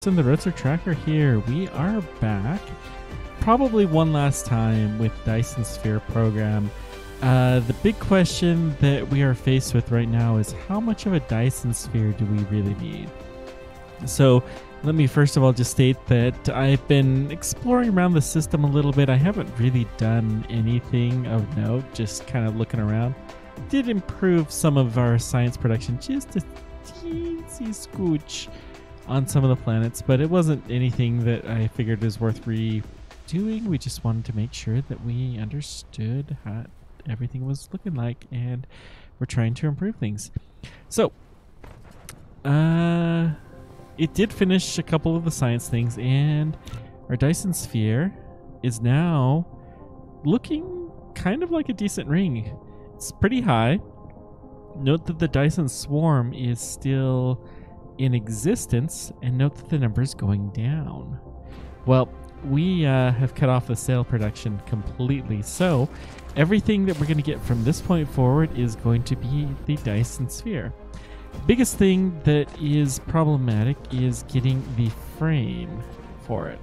In the Roadster Tracker here, we are back probably one last time with Dyson Sphere Program. The big question that we are faced with right now is how much of a Dyson Sphere do we really need? So let me first of all just state that I've been exploring around the system a little bit. I haven't really done anything of note, just kind of looking around. Did improve some of our science production, just a teensy scooch on some of the planets, but it wasn't anything that I figured was worth redoing. We just wanted to make sure that we understood how everything was looking like, and we're trying to improve things. So, it did finish a couple of the science things, and our Dyson Sphere is now looking kind of like a decent ring. It's pretty high. Note that the Dyson Swarm is still in existence, and note that the number is going down. Well, we have cut off the sail production completely, so everything that we're going to get from this point forward is going to be the Dyson Sphere. Biggest thing that is problematic is getting the frame for it.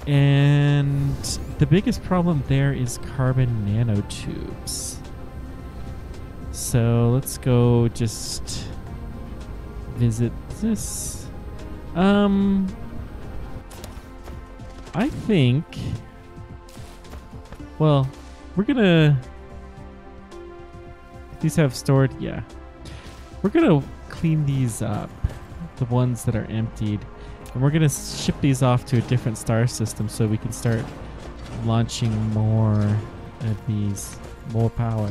And the biggest problem there is carbon nanotubes. So let's go just visit this. I think, well, we're gonna, these have stored, yeah. We're gonna clean these up, the ones that are emptied, and we're gonna ship these off to a different star system so we can start launching more of these, more power.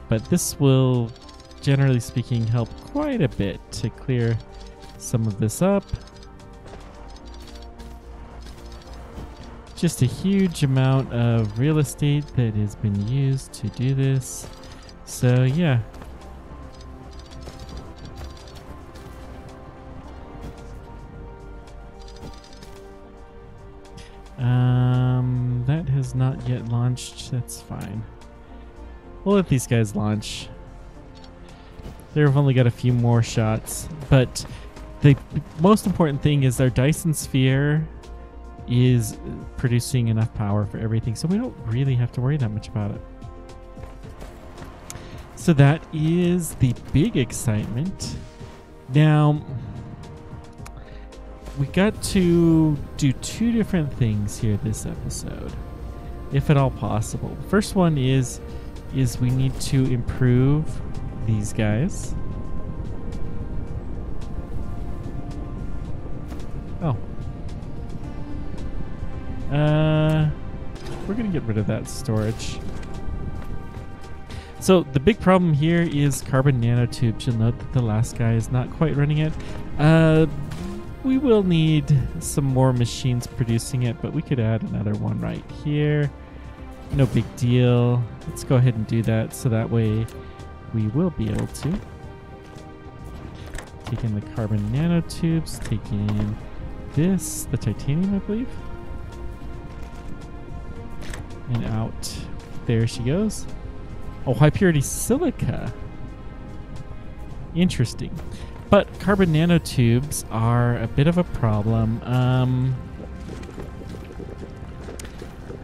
But this will, generally speaking, help quite a bit to clear some of this up. Just a huge amount of real estate that has been used to do this. So yeah. That has not yet launched. That's fine. We'll let these guys launch. They've only got a few more shots, but the most important thing is our Dyson Sphere is producing enough power for everything, so we don't really have to worry that much about it. So that is the big excitement. Now, we got to do two different things here this episode, if at all possible. First one is we need to improve these guys. Oh. We're gonna get rid of that storage. So the big problem here is carbon nanotubes. You'll note that the last guy is not quite running it. We will need some more machines producing it, but we could add another one right here. No big deal. Let's go ahead and do that so that way we will be able to. Take in the carbon nanotubes, take in this, the titanium, I believe. And out. There she goes. Oh, high purity silica. Interesting. But carbon nanotubes are a bit of a problem.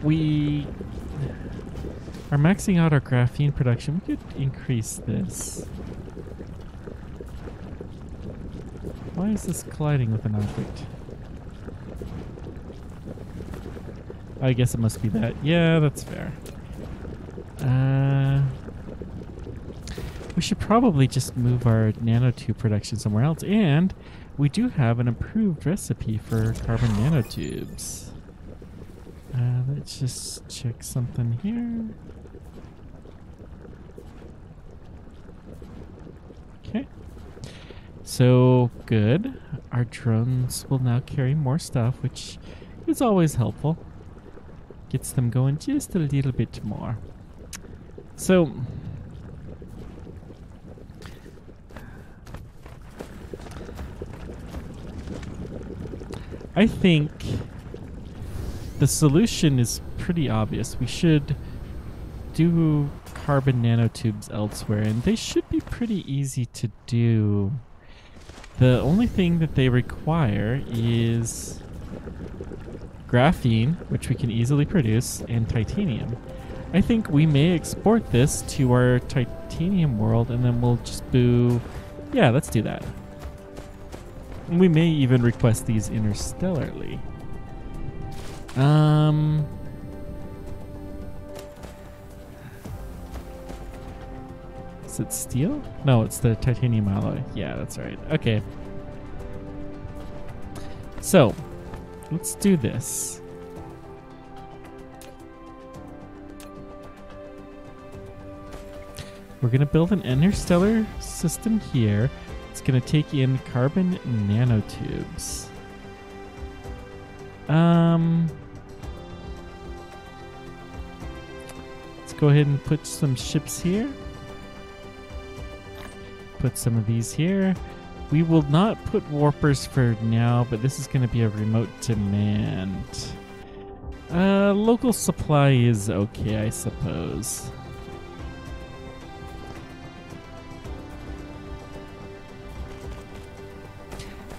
We are maxing out our graphene production. We could increase this. Why is this colliding with an object? I guess it must be that. Yeah, that's fair. We should probably just move our nanotube production somewhere else. And we do have an improved recipe for carbon nanotubes. Let's just check something here. Okay. So, good. Our drones will now carry more stuff, which is always helpful. Gets them going just a little bit more. So, I think the solution is pretty obvious. We should do carbon nanotubes elsewhere, and they should be pretty easy to do. The only thing that they require is graphene, which we can easily produce, and titanium. I think we may export this to our titanium world, and then we'll just do... Yeah, let's do that. And we may even request these interstellarly. Is it steel? No, it's the titanium alloy. Yeah, that's right. Okay. So, let's do this. We're going to build an interstellar system here. It's going to take in carbon nanotubes. Let's go ahead and put some ships here. Put some of these here. We will not put warpers for now, but this is going to be a remote demand. Local supply is okay, I suppose.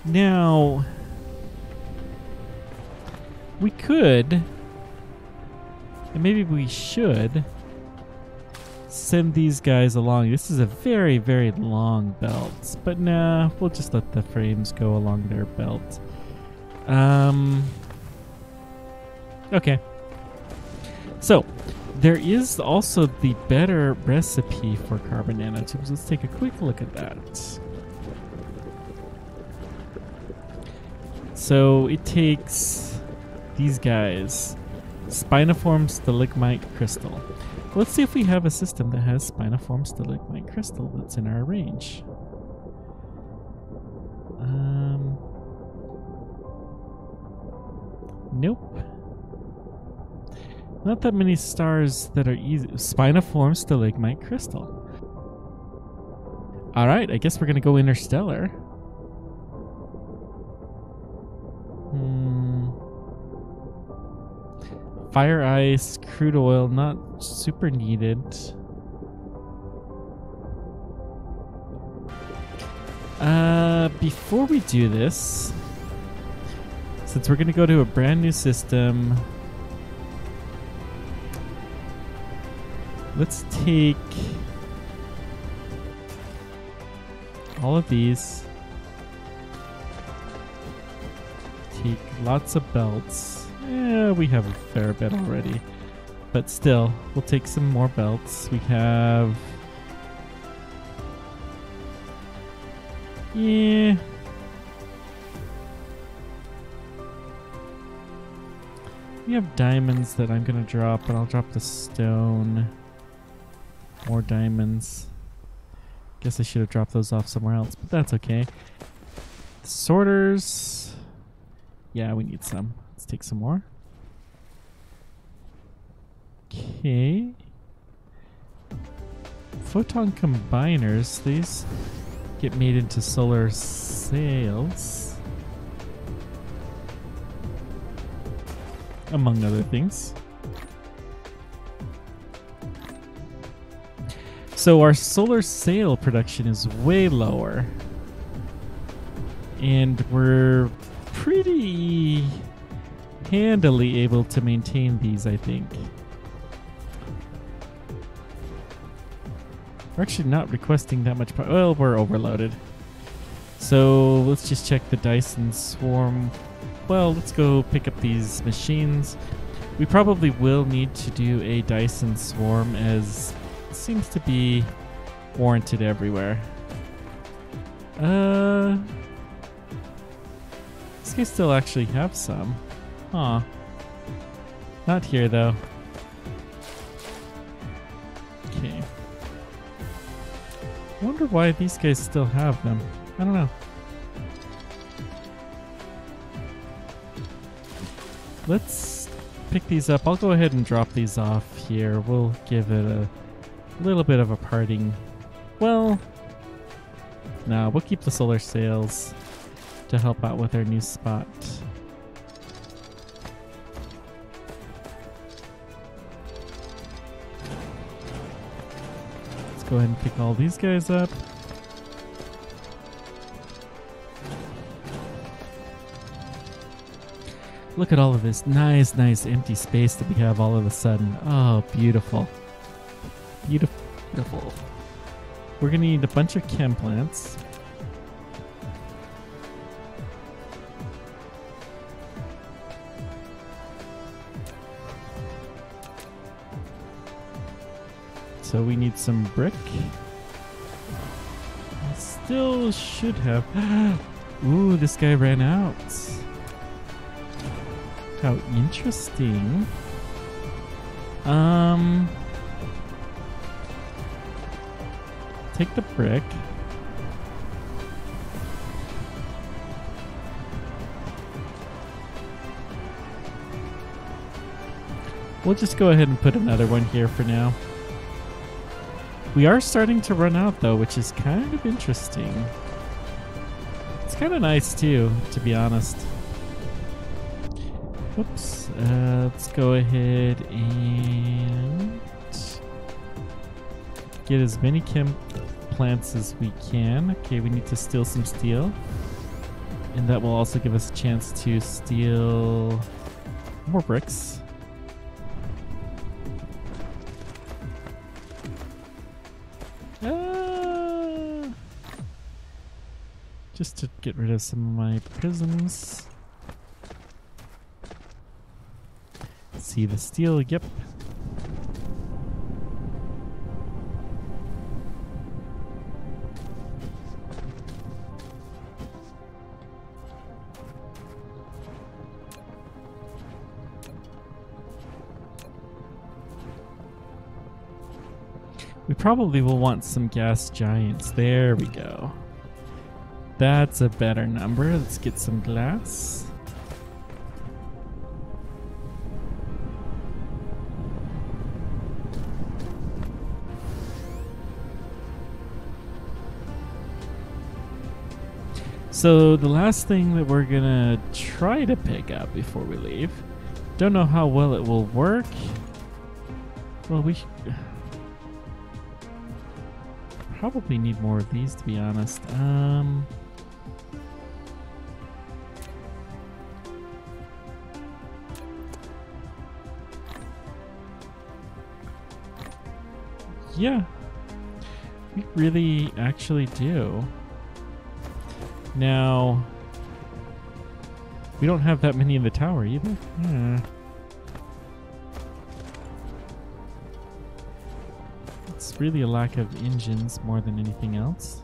Now, we could, and maybe we should, send these guys along. This is a very, very long belt, but nah, we'll just let the frames go along their belt. Okay. So, there is also the better recipe for carbon nanotubes. Let's take a quick look at that. So, it takes these guys, spiniform stalagmite crystal. Let's see if we have a system that has spiniform stalagmite crystal that's in our range. Nope. Not that many stars that are easy. Spiniform stalagmite crystal. Alright, I guess we're going to go interstellar. Fire ice, crude oil, not super needed. Before we do this, since we're going to go to a brand new system, let's take all of these, take lots of belts. Yeah, we have a fair bit already, but still, we'll take some more belts. We have... Yeah. We have diamonds that I'm going to drop, but I'll drop the stone. More diamonds. Guess I should have dropped those off somewhere else, but that's okay. Sorters. Yeah, we need some. Let's take some more. Okay. Photon Combiners. These get made into solar sails, among other things. So our solar sail production is way lower, and we're pretty handily able to maintain these, I think. We're actually not requesting that much power. Well, we're overloaded. So let's just check the Dyson Swarm. Well, let's go pick up these machines. We probably will need to do a Dyson Swarm, as it seems to be warranted everywhere. This guy still actually have some. Huh. Not here, though. Okay. I wonder why these guys still have them. I don't know. Let's pick these up. I'll go ahead and drop these off here. We'll give it a little bit of a parting. Well, no, we'll keep the solar sails to help out with our new spot. Let's go ahead and pick all these guys up. Look at all of this nice, nice empty space that we have all of a sudden. Oh, beautiful. Beautiful. Beautiful. We're going to need a bunch of chem plants. So we need some brick. I still should have... Ooh, this guy ran out. How interesting. Take the brick. We'll just go ahead and put another one here for now. We are starting to run out though, which is kind of interesting. It's kind of nice too, to be honest. Whoops. Let's go ahead and get as many chem plants as we can. Okay, we need to steal some steel. And that will also give us a chance to steal more bricks. Just to get rid of some of my prisms. See the steel, yep. We probably will want some gas giants. There we go. That's a better number. Let's get some glass. So the last thing that we're gonna try to pick up before we leave. Don't know how well it will work. Well, we probably need more of these, to be honest. Yeah, we really actually do. Now, we don't have that many in the tower either. Yeah. It's really a lack of engines more than anything else.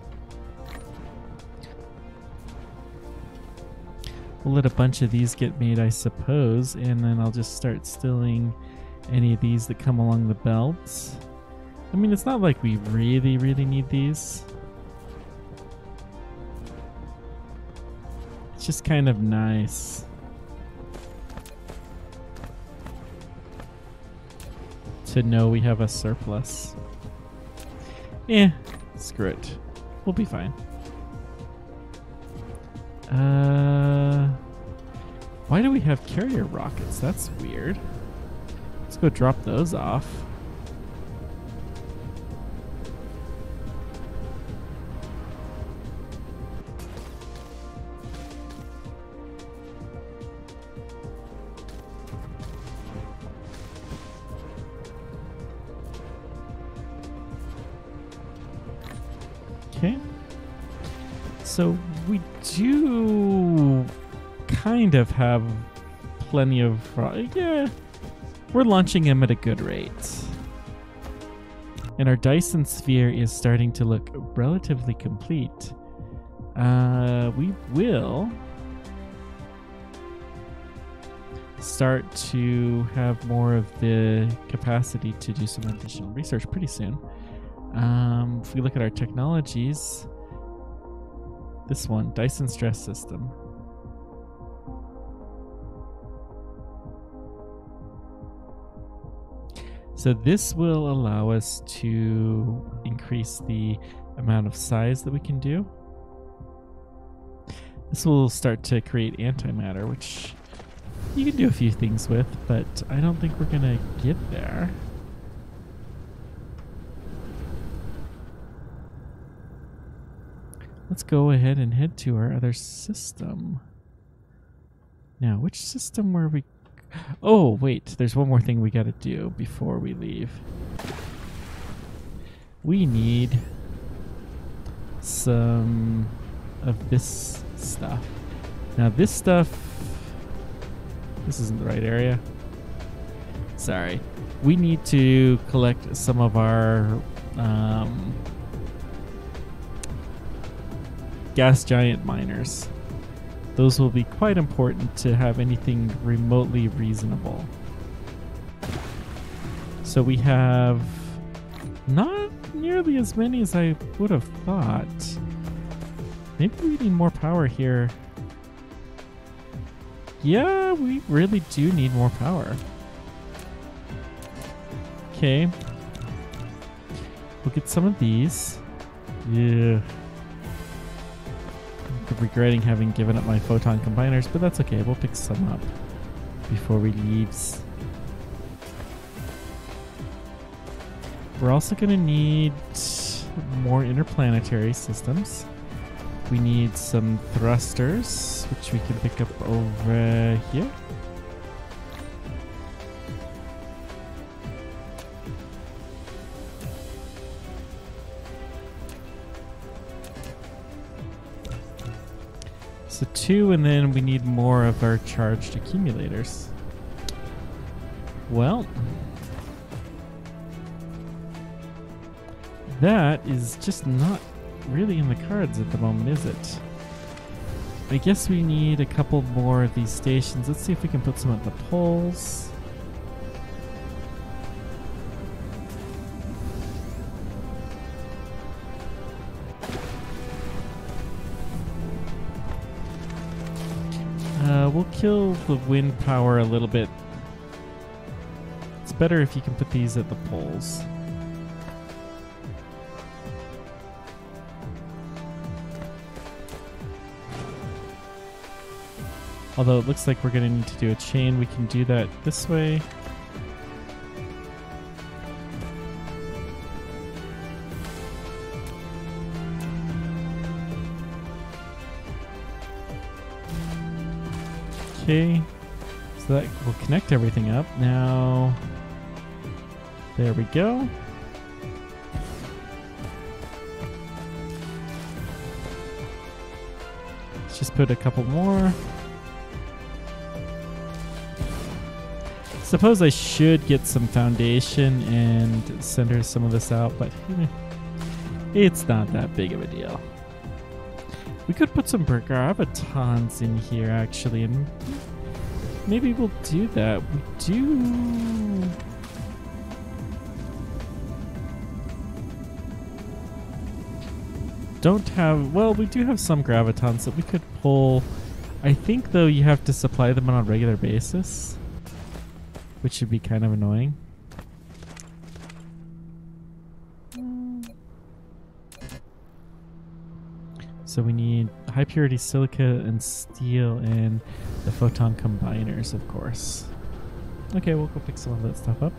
We'll let a bunch of these get made, I suppose, and then I'll just start stealing any of these that come along the belts. I mean, it's not like we really, really need these. It's just kind of nice to know we have a surplus. Eh, screw it. We'll be fine. Why do we have carrier rockets? That's weird. Let's go drop those off. Okay, so we do kind of have plenty of, yeah, we're launching them at a good rate. And our Dyson Sphere is starting to look relatively complete. We will start to have more of the capacity to do some additional research pretty soon. If we look at our technologies, this one, Dyson Stress System. So this will allow us to increase the amount of size that we can do. This will start to create antimatter, which you can do a few things with, but I don't think we're gonna get there. Let's go ahead and head to our other system. Now, which system were we... Oh, wait. There's one more thing we got to do before we leave. We need some of this stuff. Now, this stuff... This isn't the right area. Sorry. We need to collect some of our gas giant miners. Those will be quite important to have anything remotely reasonable. So we have not nearly as many as I would have thought. Maybe we need more power here. Yeah, we really do need more power. Okay. We'll get some of these. Yeah. I'm regretting having given up my Photon Combiners, but that's okay. We'll pick some up before we leave. We're also going to need more interplanetary systems. We need some thrusters, which we can pick up over here. So 2, and then we need more of our charged accumulators. Well, that is just not really in the cards at the moment, is it? I guess we need a couple more of these stations. Let's see if we can put some at the poles. We'll kill the wind power a little bit. It's better if you can put these at the poles. Although it looks like we're going to need to do a chain, we can do that this way. Okay, so that will connect everything up. Now, there we go. Let's just put a couple more. Suppose I should get some foundation and center some of this out, but it's not that big of a deal. We could put some gravitons in here, actually, and maybe we'll do that. We do... don't have... Well, we do have some gravitons that we could pull. I think, though, you have to supply them on a regular basis, which should be kind of annoying. So we need high purity silica and steel and the Photon Combiners, of course. Okay, we'll go pick some of that stuff up.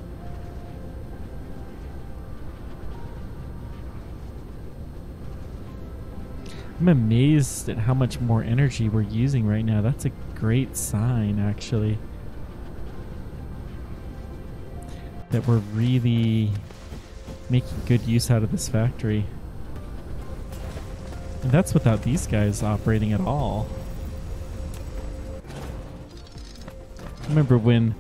I'm amazed at how much more energy we're using right now. That's a great sign, actually. That we're really making good use out of this factory. And that's without these guys operating at all. I remember when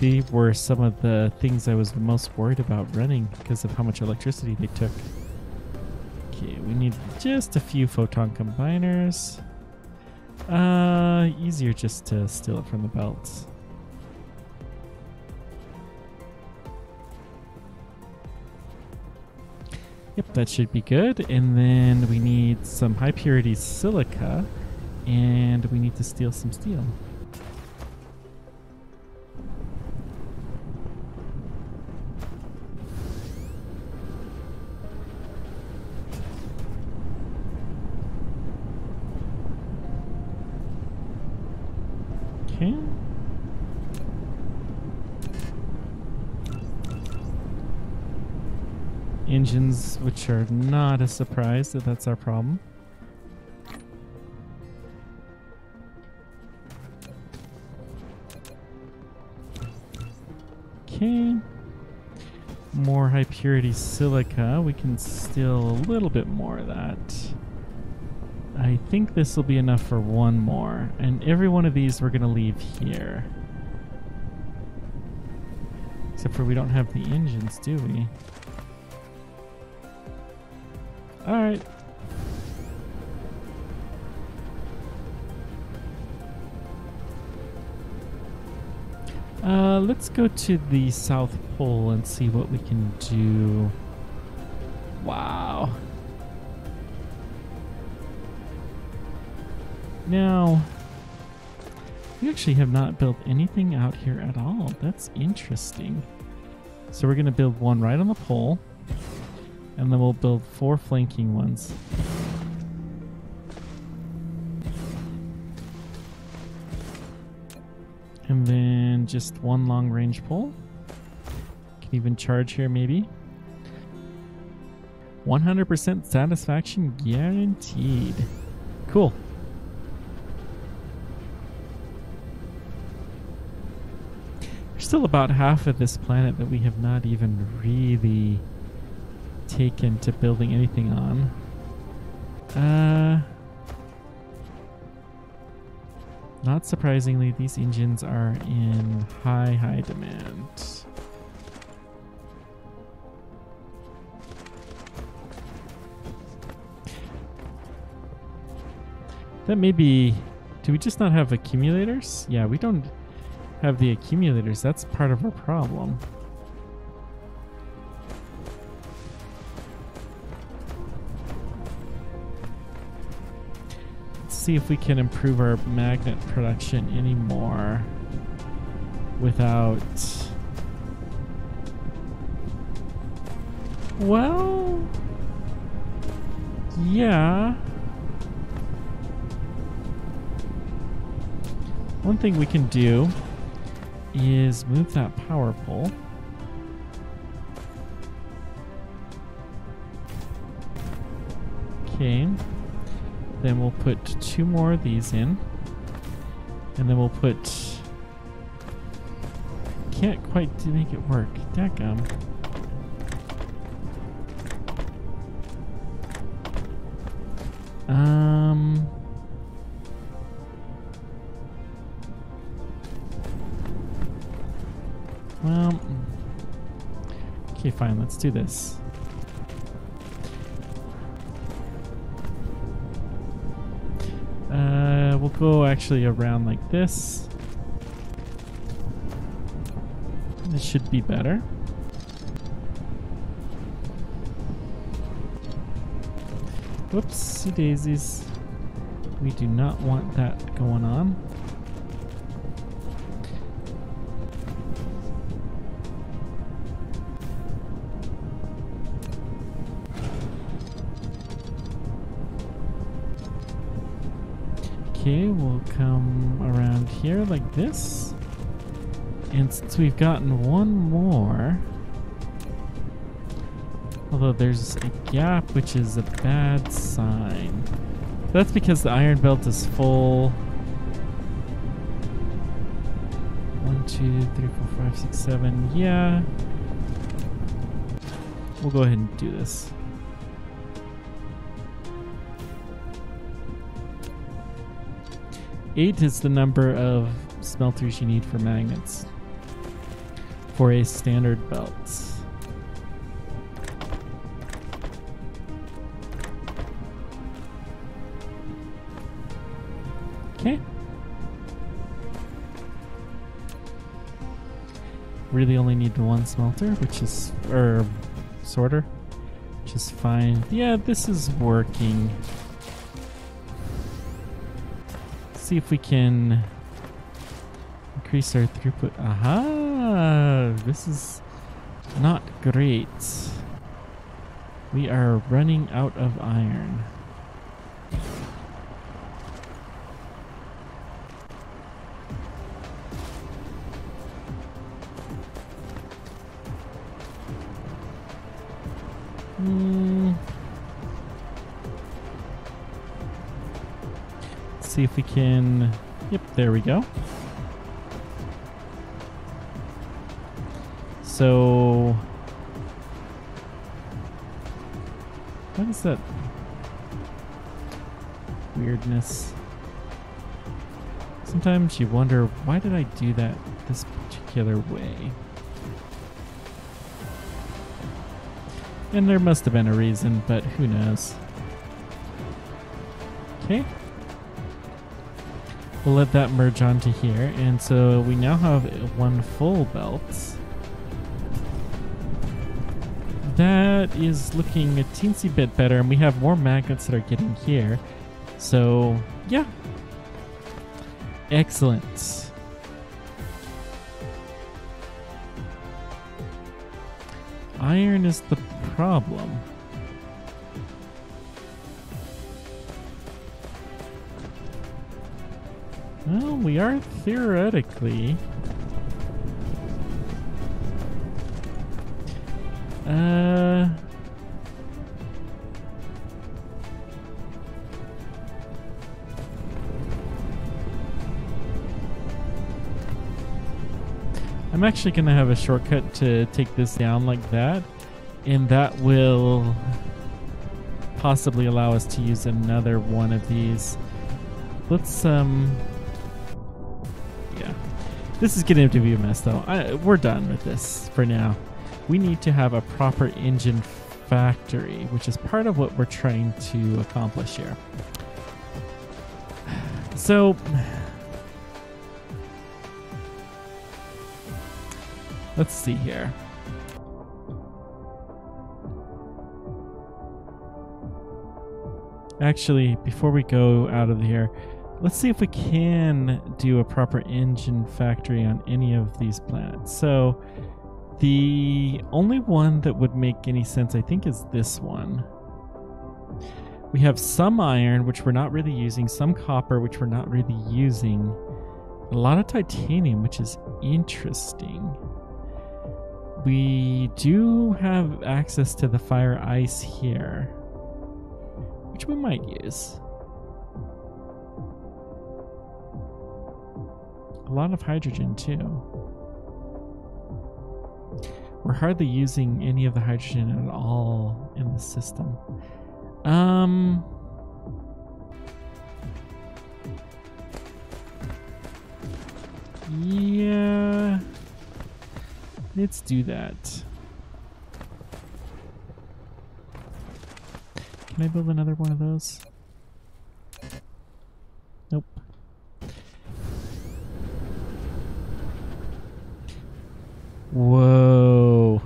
they were some of the things I was most worried about running because of how much electricity they took. Okay, we need just a few Photon Combiners. Easier just to steal it from the belts. Yep, that should be good. And then we need some high purity silica, and we need to steal some steel. Okay. Engines, which are not a surprise that that's our problem. Okay. More high purity silica. We can steal a little bit more of that. I think this will be enough for one more. And every one of these we're going to leave here. Except for we don't have the engines, do we? Alright. Let's go to the South Pole and see what we can do. Wow. Now, we actually have not built anything out here at all. That's interesting. So we're going to build one right on the pole, and then we'll build 4 flanking ones. And then just 1 long range pole. Can even charge here maybe. 100% satisfaction guaranteed. Cool. There's still about half of this planet that we have not even really taken to building anything on. Not surprisingly, these engines are in high demand. That may be... Do we just not have accumulators? Yeah, we don't have the accumulators. That's part of our problem. See if we can improve our magnet production anymore without... Well... Yeah. One thing we can do is move that power pole. Okay. Then we'll put 2 more of these in. And then we'll put... Can't quite make it work. Dadgum. Well... Okay, fine. Let's do this. We'll go actually around like this. This should be better. Whoopsie daisies. We do not want that going on. Okay, we'll come around here like this. And since we've gotten 1 more, although there's a gap, which is a bad sign. That's because the iron belt is full. 1, 2, 3, 4, 5, 6, 7. Yeah. We'll go ahead and do this. Eight is the number of smelters you need for magnets for a standard belt. Okay. Really only need 1 smelter, which is, or sorter, which is fine. Yeah, this is working. See if we can increase our throughput. Aha! This is not great. We are running out of iron. See if we can... Yep, there we go. So what is that weirdness? Sometimes you wonder, why did I do that this particular way? And there must have been a reason, but who knows? Okay. We'll let that merge onto here. And so we now have one full belt. That is looking a teensy bit better, and we have more magnets that are getting here. So, yeah. Excellent. Iron is the problem. Well, we are theoretically... I'm actually going to have a shortcut to take this down like that, and that will possibly allow us to use another one of these. Let's, yeah. This is getting to be a mess, though. We're done with this for now. We need to have a proper engine factory, which is part of what we're trying to accomplish here. So... let's see here. Actually, before we go out of here, let's see if we can do a proper engine factory on any of these planets. So, the only one that would make any sense, I think, is this one. We have some iron, which we're not really using, some copper, which we're not really using, a lot of titanium, which is interesting. We do have access to the fire ice here, which we might use. A lot of hydrogen too. We're hardly using any of the hydrogen at all in the system. Yeah. Let's do that. Can I build another one of those? Nope. Whoa.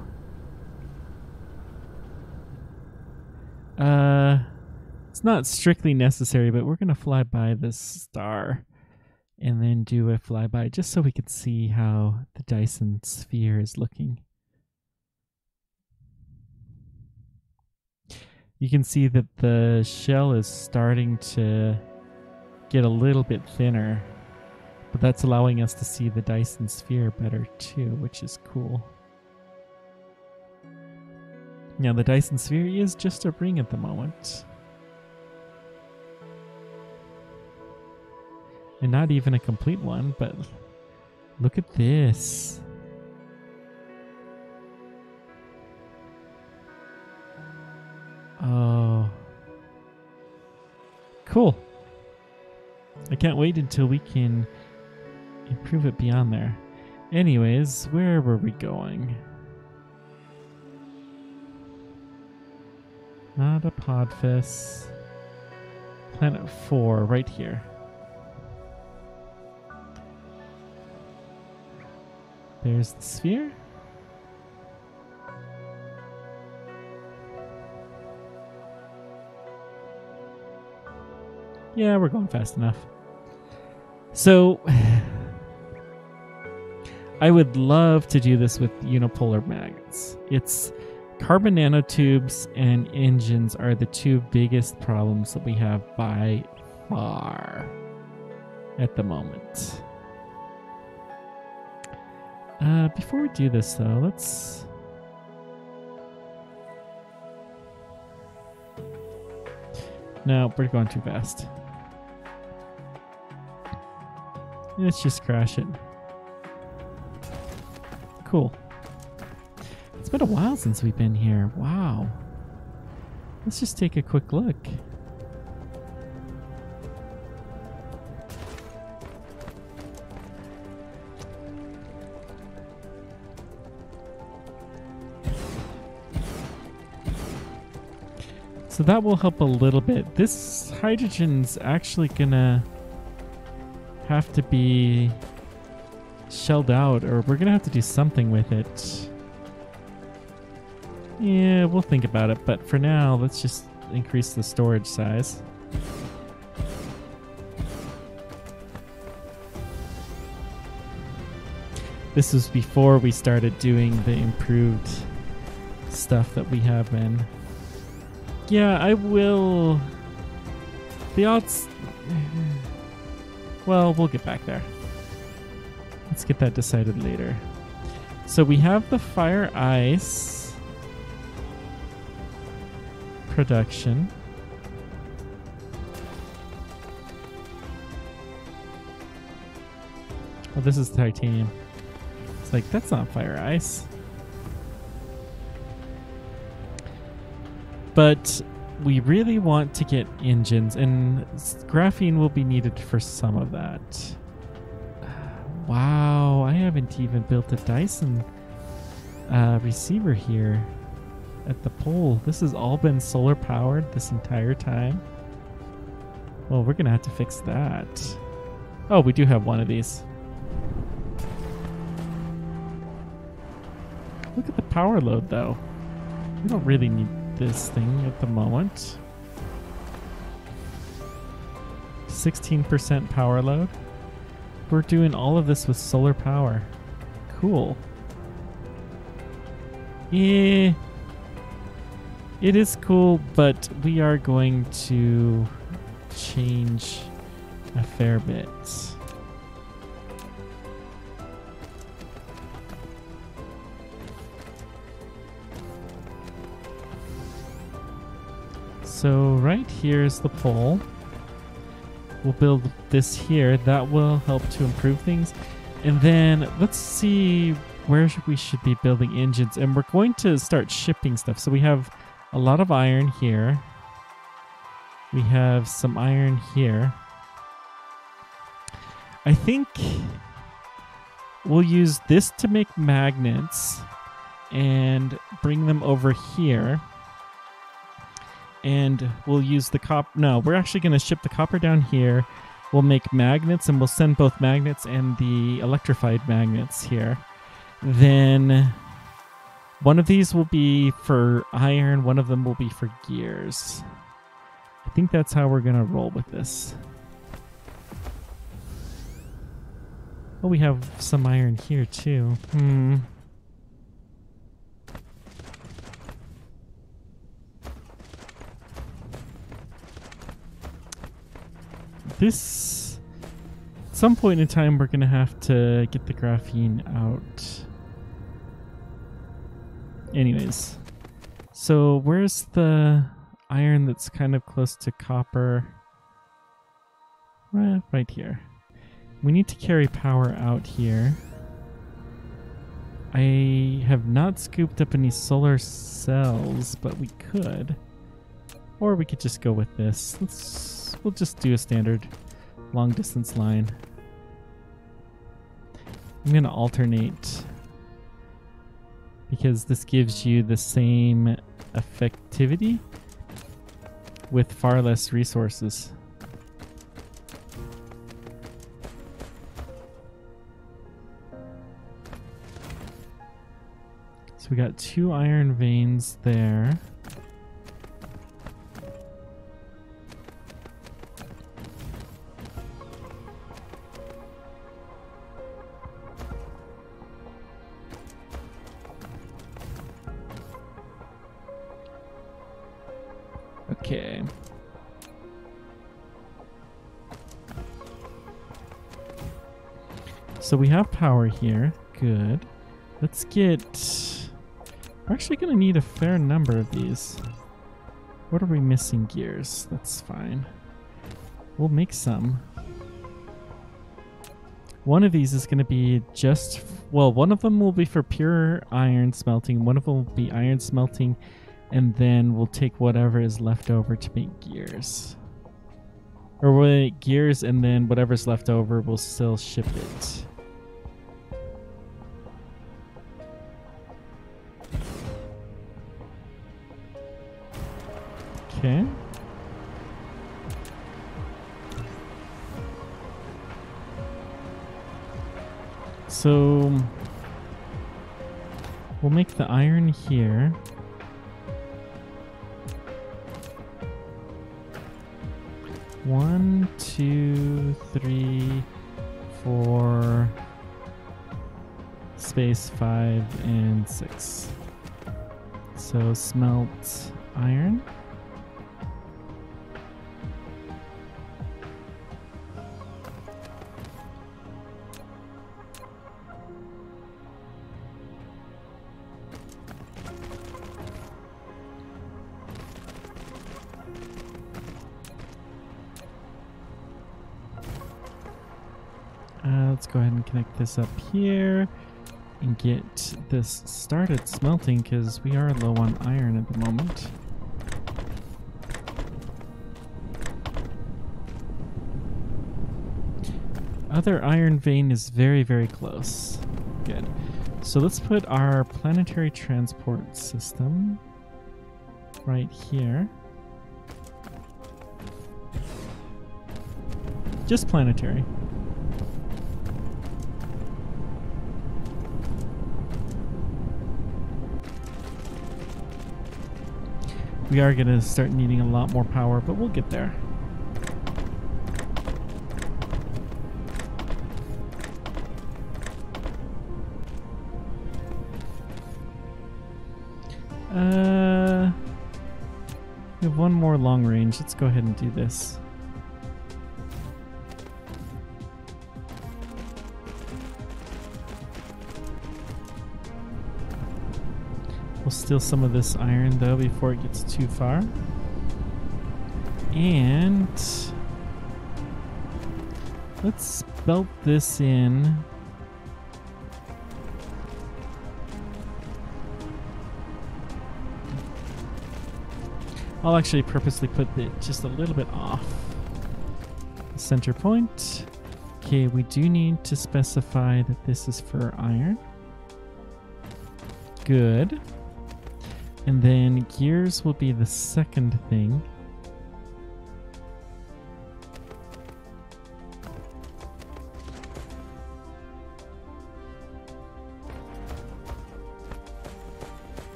It's not strictly necessary, but we're gonna fly by this star and then do a flyby just so we can see how the Dyson Sphere is looking. You can see that the shell is starting to get a little bit thinner, but that's allowing us to see the Dyson Sphere better too, which is cool. Now the Dyson Sphere is just a ring at the moment. And not even a complete one, but look at this. Oh. Cool. I can't wait until we can improve it beyond there. Anyways, where were we going? Not a Podfest. Planet 4, right here. There's the sphere. Yeah, we're going fast enough. So, I would love to do this with unipolar magnets. It's carbon nanotubes and engines are the two biggest problems that we have by far at the moment. Before we do this, though, let's... No, we're going too fast. Let's just crash it. Cool. It's been a while since we've been here. Wow. Let's just take a quick look. So that will help a little bit. This hydrogen's actually gonna have to be shelled out, or we're gonna have to do something with it. Yeah, we'll think about it, but for now, let's just increase the storage size. This was before we started doing the improved stuff that we have been. Yeah, I will. The odds. Well, we'll get back there. Let's get that decided later. So we have the fire ice production. Oh, this is titanium. It's like, that's not fire ice. But we really want to get engines, and graphene will be needed for some of that. Wow, I haven't even built a Dyson receiver here at the pole. This has all been solar powered this entire time. Well, we're gonna have to fix that. Oh, we do have one of these. Look at the power load though. We don't really need this thing at the moment. 16% power load. We're doing all of this with solar power. Cool. Yeah. It is cool, but we are going to change a fair bit. So right here is the pole. We'll build this here. That will help to improve things. And then let's see where we should be building engines. And we're going to start shipping stuff. So we have a lot of iron here. We have some iron here. I think we'll use this to make magnets and bring them over here. And we'll use the copper. No, we're actually going to ship the copper down here. We'll make magnets, and we'll send both magnets and the electrified magnets here. Then one of these will be for iron. One of them will be for gears. I think that's how we're going to roll with this. Oh, we have some iron here too. This, at some point in time, we're going to have to get the graphene out. Anyways, so where's the iron that's kind of close to copper? Right here. We need to carry power out here. I have not scooped up any solar cells, but we could. Or we could just go with this. We'll just do a standard long distance line. I'm going to alternate because this gives you the same effectivity with far less resources. So we got 2 iron veins there. Okay. So we have power here. Good. Let's get... We're actually going to need a fair number of these. What are we missing? Gears. That's fine. We'll make some. one of these is going to be just, well, one of them will be for pure iron smelting, one of them will be iron smelting, and then we'll take whatever is left over to make gears. Or we'll make gears, and then whatever's left over, we'll still ship it. Okay. So we'll make the iron here. One, two, three, four, space 5 and 6. So smelt iron. Let's go ahead and connect this up here and get this started smelting because we are low on iron at the moment. Other iron vein is very, very close. Good. So let's put our planetary transport system right here. Just planetary. We are going to start needing a lot more power, but we'll get there. We have one more long range. Let's go ahead and do this. We'll steal some of this iron though before it gets too far. And let's belt this in. I'll actually purposely put it just a little bit off the center point. Okay, we do need to specify that this is for iron. Good. And then gears will be the second thing.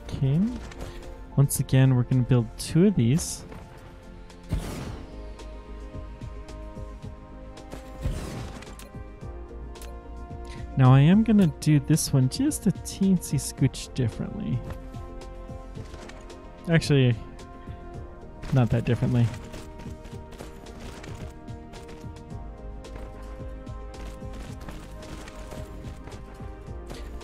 Okay. Once again, we're going to build 2 of these. Now I am going to do this one just a teensy scooch differently. Actually, not that differently.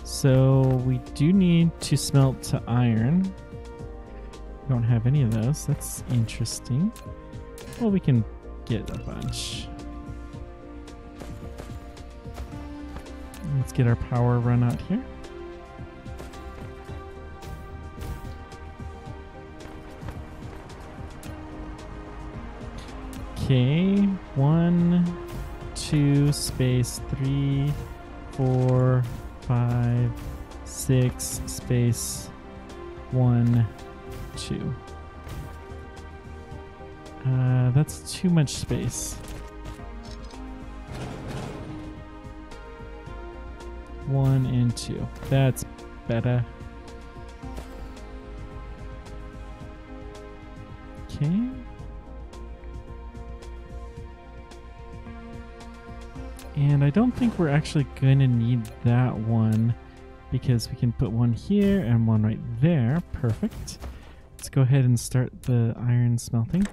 So we do need to smelt to iron. We don't have any of those. That's interesting. Well, we can get a bunch. Let's get our power run out here. Okay, 1, 2, space 3, 4, 5, 6, space 1, 2. That's too much space. 1 and 2. That's better. Okay. And I don't think we're actually going to need that one because we can put one here and one right there. Perfect. Let's go ahead and start the iron smelting.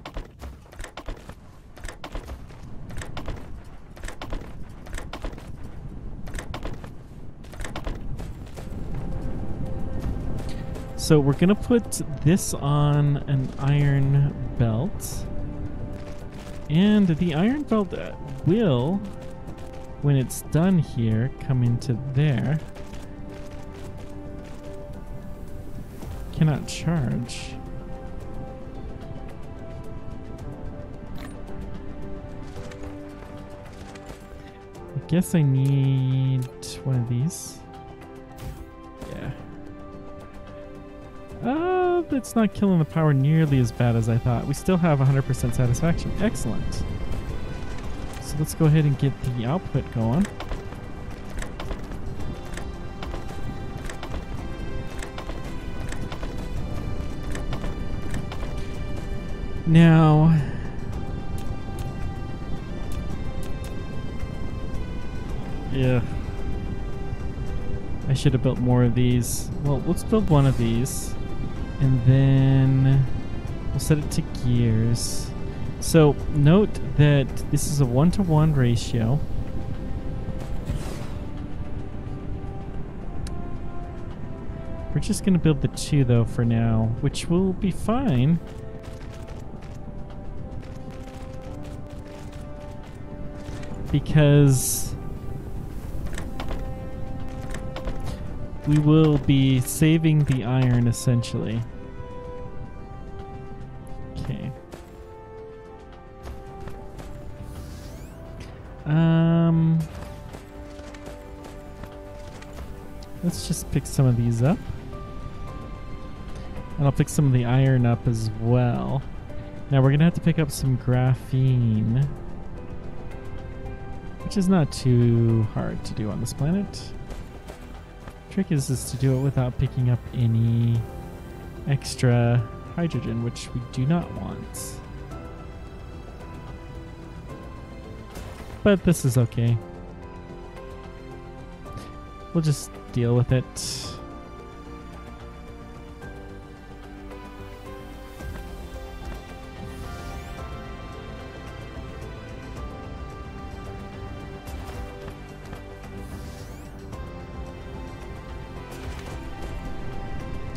So we're going to put this on an iron belt. And the iron belt will, when it's done here, come into there. Cannot charge. I guess I need one of these. Yeah. That's not killing the power nearly as bad as I thought. We still have 100% satisfaction. Excellent. So let's go ahead and get the output going. Now, yeah, I should have built more of these. Well, let's build one of these, and then we'll set it to gears. So note that this is a 1-to-1 ratio. We're just going to build the 2 though for now, which will be fine. Because we will be saving the iron essentially. Okay. Let's just pick some of these up. And I'll pick some of the iron up as well. Now we're gonna have to pick up some graphene, which is not too hard to do on this planet. Trick is to do it without picking up any extra hydrogen, which we do not want. But this is okay. We'll just deal with it.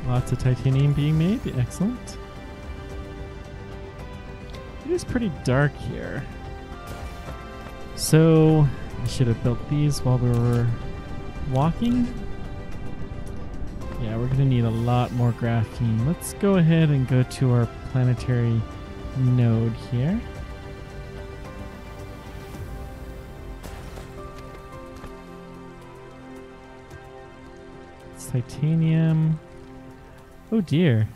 Lots of titanium being made. Excellent. It is pretty dark here. So I should have built these while we were walking. Yeah, we're going to need a lot more graphene. Let's go ahead and go to our planetary node here. It's titanium. Oh dear.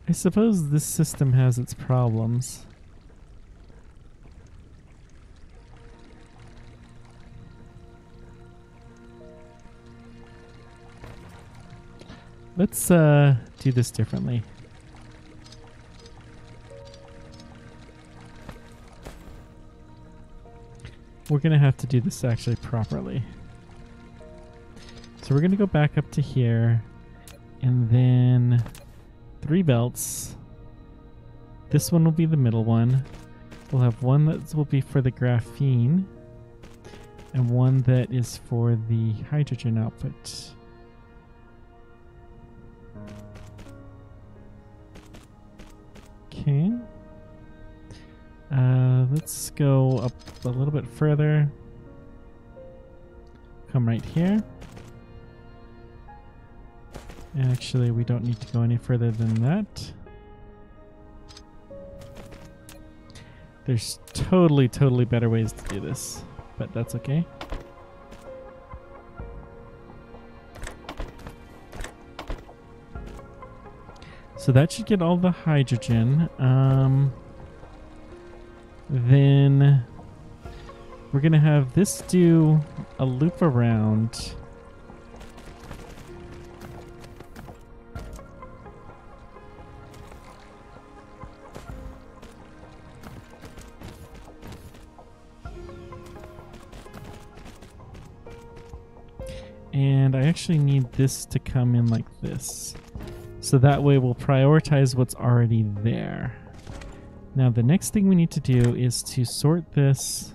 I suppose this system has its problems. Let's do this differently. We're going to have to do this actually properly. So we're going to go back up to here, and then 3 belts. This one will be the middle one. We'll have one that will be for the graphene, and one that is for the hydrogen output. Okay. Let's go up a little bit further. Come right here. And actually, we don't need to go any further than that. There's totally better ways to do this, but that's okay. So that should get all the hydrogen. Then we're going to have this do a loop around. And I actually need this to come in like this. So that way we'll prioritize what's already there. Now the next thing we need to do is to sort this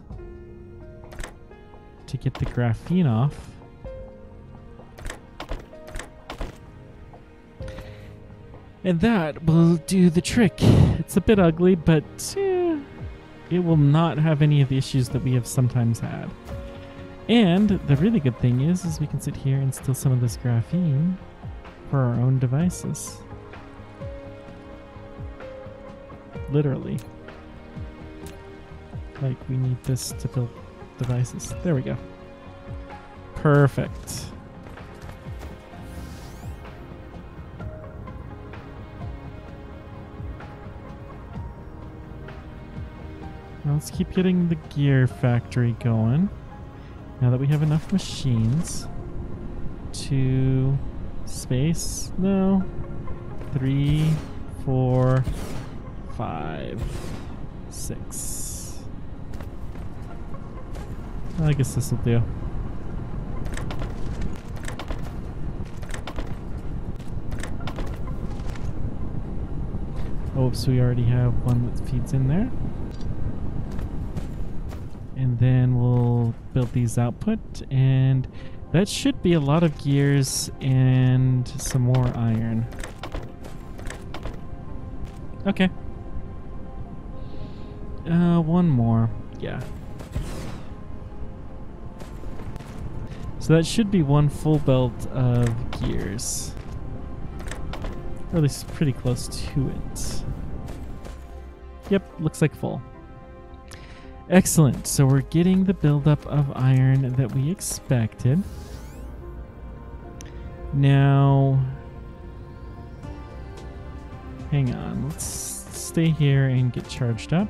to get the graphene off. And that will do the trick. It's a bit ugly, but it will not have any of the issues that we have sometimes had. And the really good thing is we can sit here and steal some of this graphene for our own devices. Literally. Like, we need this to build devices. There we go. Perfect. Now let's keep getting the gear factory going. Now that we have enough machines to space, no, 3, 4, 5, 6. I guess this will do. Oh, so we already have one that feeds in there. And then we'll build these output, and that should be a lot of gears and some more iron. Okay. One more. Yeah. So that should be one full belt of gears. Or at least pretty close to it. Yep, looks like full. Excellent. So we're getting the buildup of iron that we expected. Now, hang on. Let's stay here and get charged up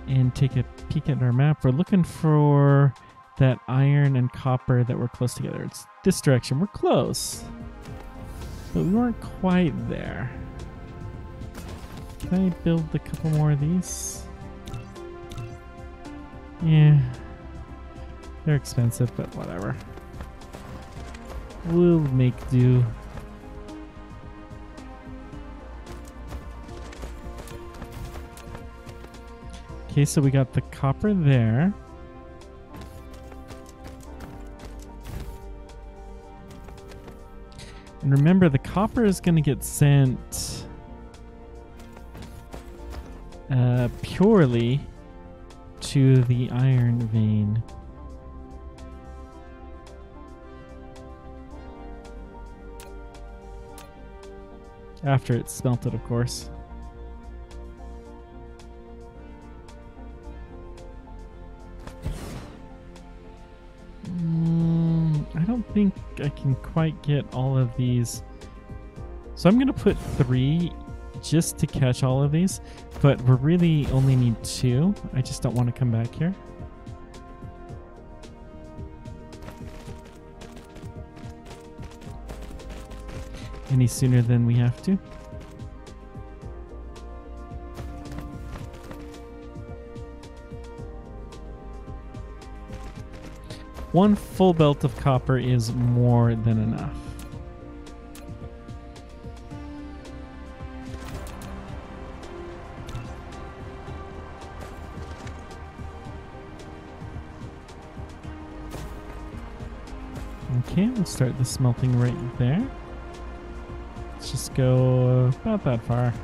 and take a peek at our map. We're looking for that iron and copper that were close together. It's this direction. We're close, but we weren't quite there. Can I build a couple more of these? Yeah, they're expensive, but whatever. We'll make do. Okay, so we got the copper there. And remember, the copper is going to get sent purely to the iron vein. After it's smelted, of course. I don't think I can quite get all of these. So I'm going to put 3 just to catch all of these, but we really only need 2. I just don't want to come back here. Any sooner than we have to. One full belt of copper is more than enough. Okay, we'll start the smelting right there. Let's just go about that far.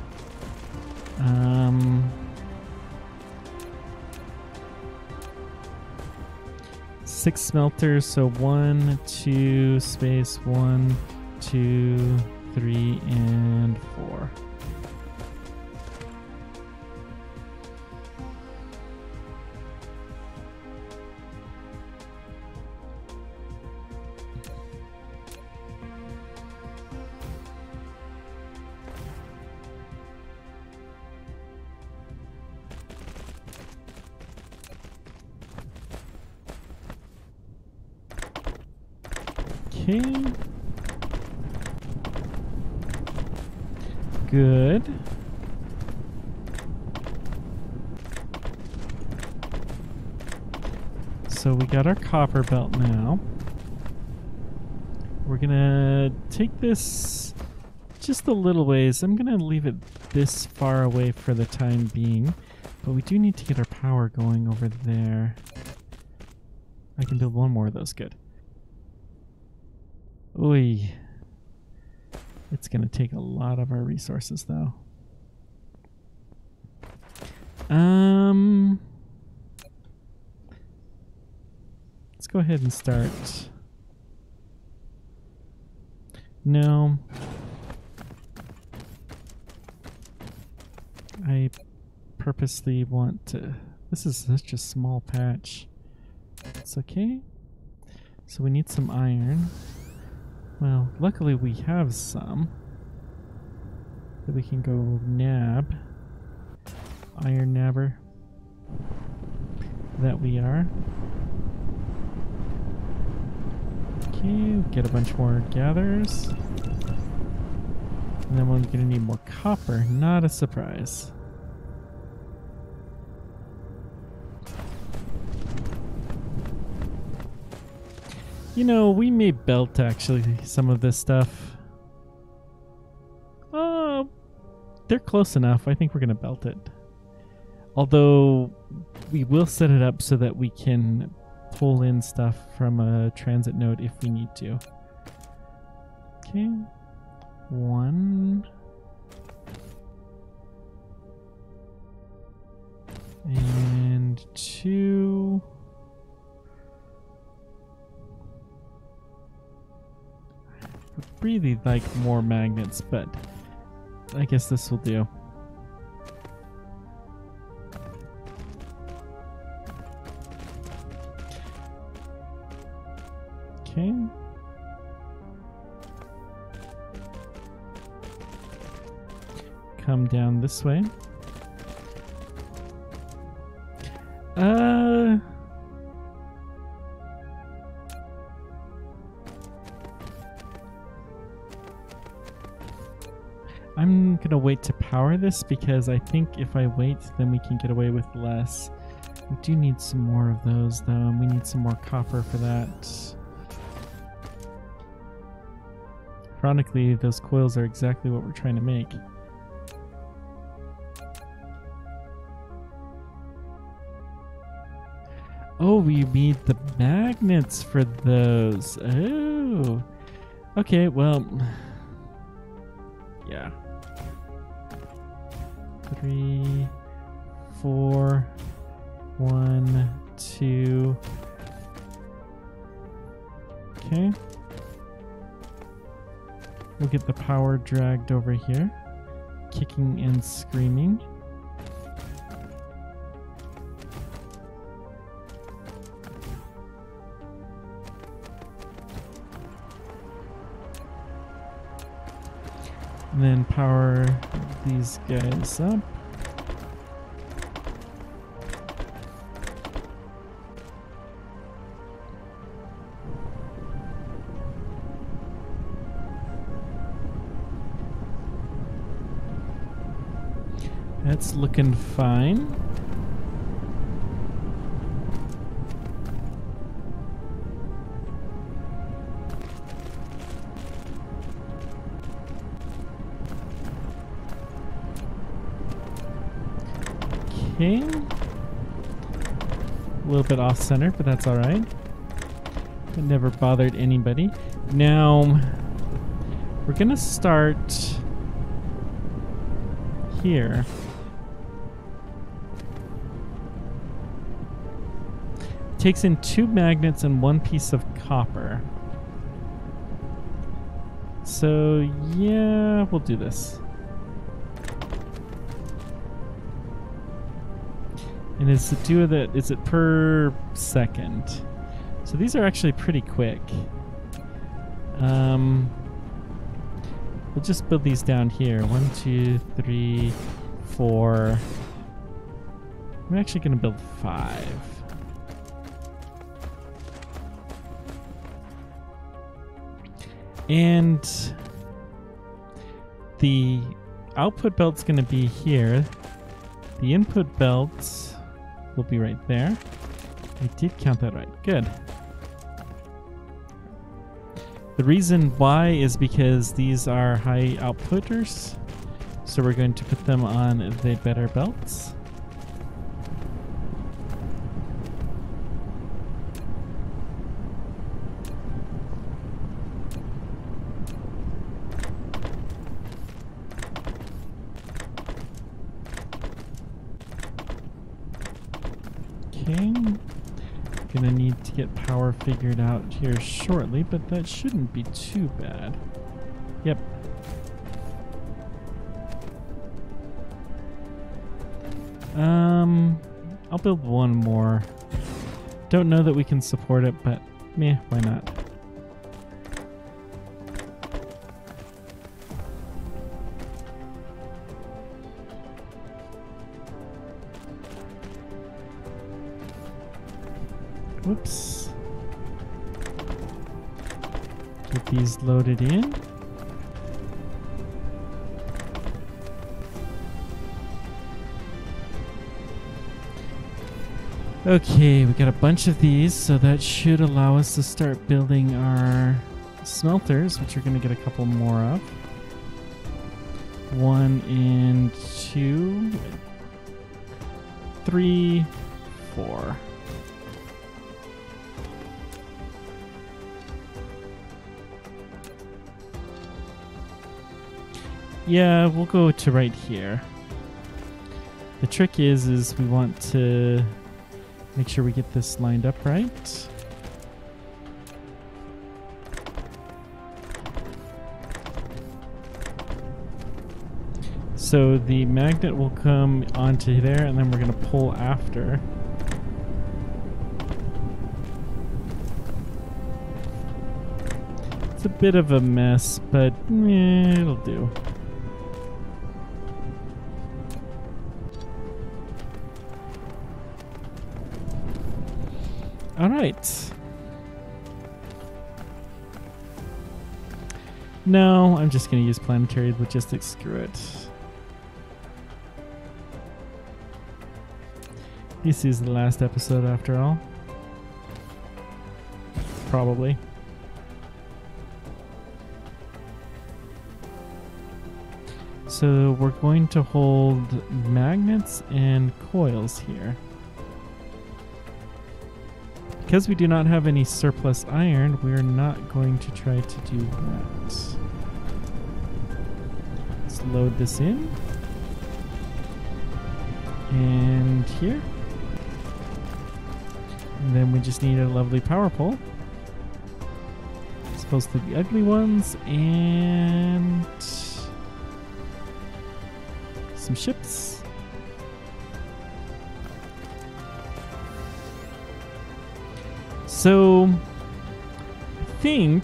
6 smelters, so 1, 2, space 1, 2, 3, and 4. Okay. Good. So we got our copper belt now. We're gonna take this just a little ways. I'm gonna leave it this far away for the time being, but we do need to get our power going over there. I can build one more of those. Good. Oy. It's going to take a lot of our resources, though. Let's go ahead and start. No. I purposely want to... This is such a small patch. It's okay. So we need some iron. Well, luckily we have some that we can go nab. Iron nabber. That we are. Okay, get a bunch more gatherers. And then we're gonna need more copper. Not a surprise. You know, we may belt actually some of this stuff. They're close enough. I think we're gonna belt it. Although we will set it up so that we can pull in stuff from a transit node if we need to. Okay. 1. And 2. Would really like more magnets, but I guess this will do. Okay. Come down this way. I'm gonna wait to power this because I think if I wait, then we can get away with less. We do need some more of those though, and we need some more copper for that. Ironically, those coils are exactly what we're trying to make. Oh, we need the magnets for those. Oh. Okay, well. Yeah. 3, 4, 1, 2. Okay. We'll get the power dragged over here, kicking and screaming. And then power these guys up. That's looking fine. Okay. A little bit off center, but that's all right. It never bothered anybody. Now, we're gonna start here. Takes in 2 magnets and 1 piece of copper. So yeah, we'll do this. And is it do that? Is it per second? So these are actually pretty quick. We'll just build these down here. 1, 2, 3, 4. I'm actually going to build 5. And the output belt's going to be here. The input belt will be right there. I did count that right. Good. The reason why is because these are high outputters. So we're going to put them on the better belts. Okay. Gonna need to get power figured out here shortly, but that shouldn't be too bad. Yep. I'll build one more. Don't know that we can support it, but meh, why not? Whoops. Get these loaded in. Okay, we got a bunch of these, so that should allow us to start building our smelters, which we're going to get a couple more of. 1 and 2, 3, 4. Yeah, we'll go to right here. The trick is we want to make sure we get this lined up right. So the magnet will come onto there, and then we're going to pull after. It's a bit of a mess, but it'll do. All right. No, I'm just going to use planetary logistics. Screw it. This is the last episode after all. Probably. So we're going to hold magnets and coils here. Because we do not have any surplus iron, we're not going to try to do that. Let's load this in. And here. And then we just need a lovely power pole. Supposed to be ugly ones. And some ships. So, I think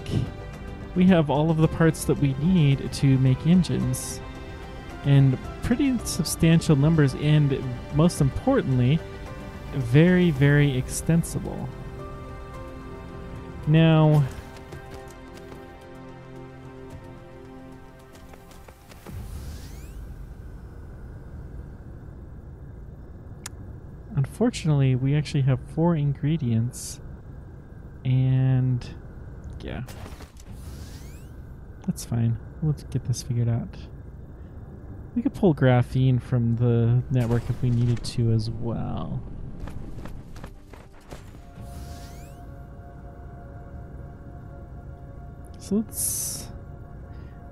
we have all of the parts that we need to make engines. And pretty substantial numbers, and most importantly, very, very extensible. Now, unfortunately, we actually have 4 ingredients. And yeah, that's fine. Let's get this figured out. We could pull graphene from the network if we needed to as well. So let's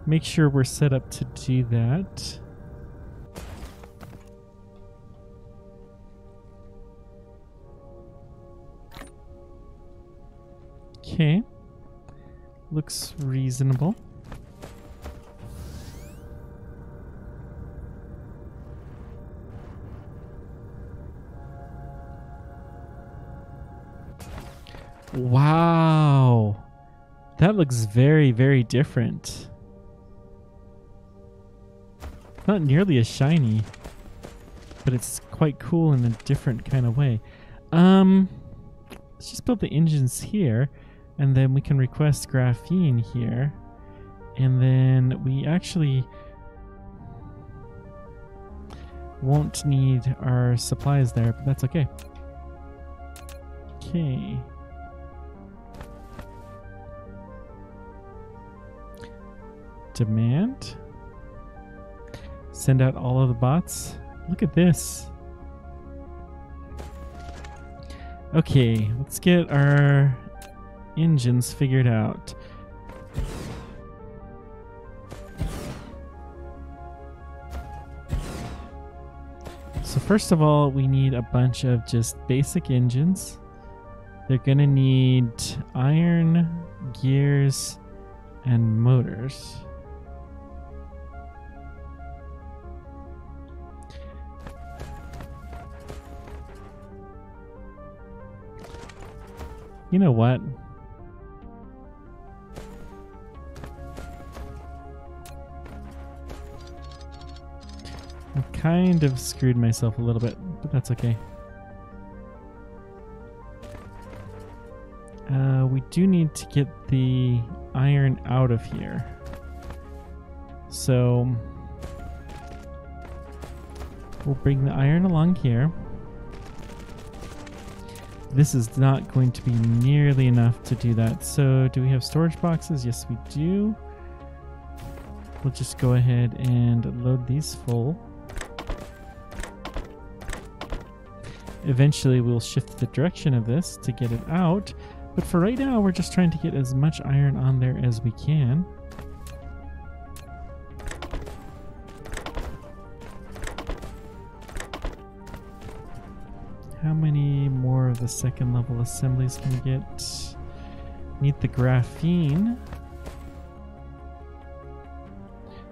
make sure we're set up to do that. Okay, looks reasonable. Wow, that looks very, very different. Not nearly as shiny, but it's quite cool in a different kind of way. Let's just build the engines here. And then we can request graphene here. And then we actually won't need our supplies there, but that's okay. Okay. Demand. Send out all of the bots. Look at this. Okay, let's get our engines figured out. So first of all, we need a bunch of just basic engines. They're gonna need iron, gears, and motors. You know what? I kind of screwed myself a little bit, but that's okay. We do need to get the iron out of here. So we'll bring the iron along here. This is not going to be nearly enough to do that. So do we have storage boxes? Yes, we do. We'll just go ahead and load these full. Eventually we'll shift the direction of this to get it out. But for right now, we're just trying to get as much iron on there as we can. How many more of the second level assemblies can we get? Need the graphene.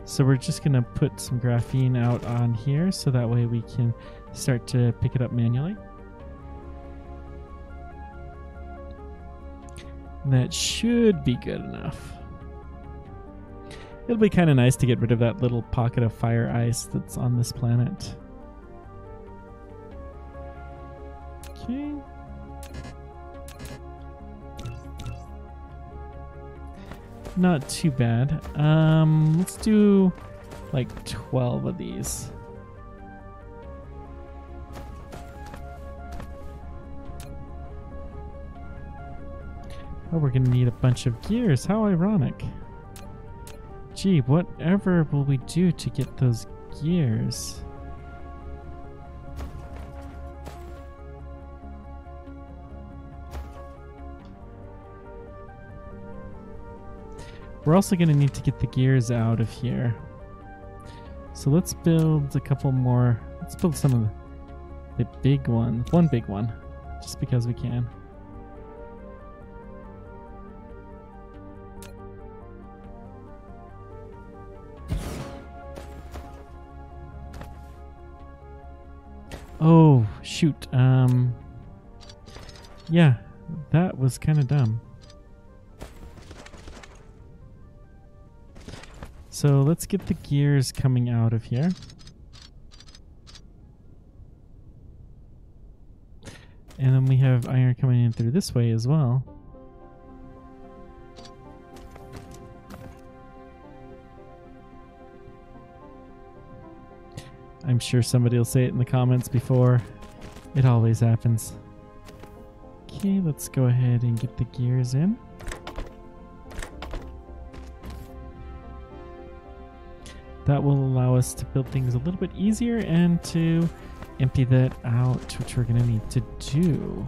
So we're just gonna put some graphene out on here so that way we can start to pick it up manually. That should be good enough. It'll be kind of nice to get rid of that little pocket of fire ice that's on this planet. Okay. Not too bad. Let's do like 12 of these. Oh, we're gonna need a bunch of gears. How ironic. Gee, whatever will we do to get those gears? We're also gonna need to get the gears out of here. So let's build a couple more. Let's build some of the big one. One big one, just because we can. Oh, shoot. Yeah, that was kind of dumb. So let's get the gears coming out of here. And then we have iron coming in through this way as well. I'm sure somebody will say it in the comments before. It always happens. Okay, let's go ahead and get the gears in. That will allow us to build things a little bit easier and to empty that out, which we're going to need to do.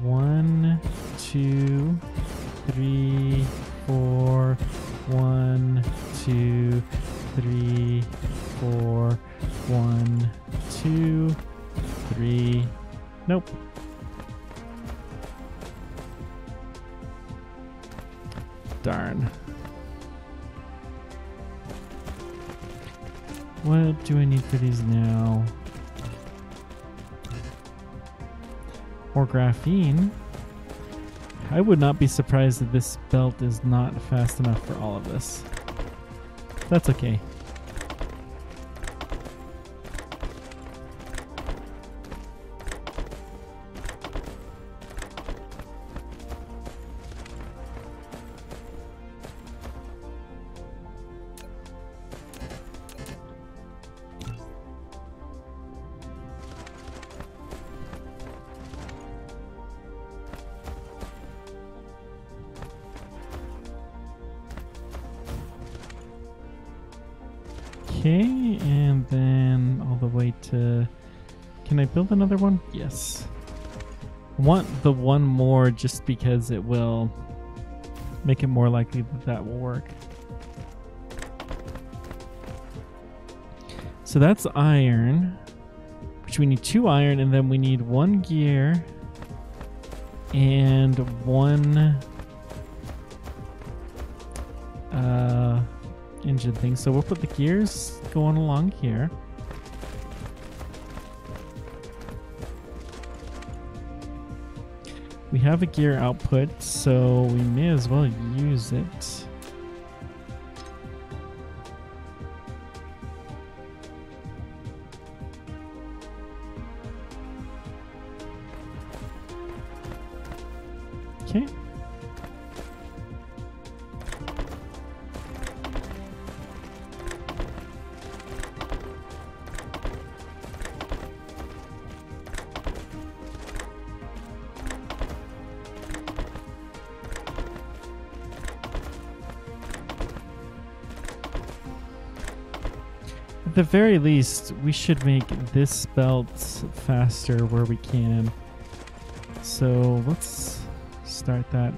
One, two, three, four. 1, 2, 3, 4, 1, 2, 3. Nope. Darn. What do I need for these now? More graphene. I would not be surprised if this belt is not fast enough for all of this. That's okay. Okay, and then all the way to... Can I build another one? Yes. I want the one more just because it will make it more likely that that will work. So that's iron, which we need 2 iron, and then we need 1 gear and 1 engine thing. So we'll put the gears going along here. We have a gear output, so we may as well use it. Okay. At the very least, we should make this belt faster where we can. So let's start that.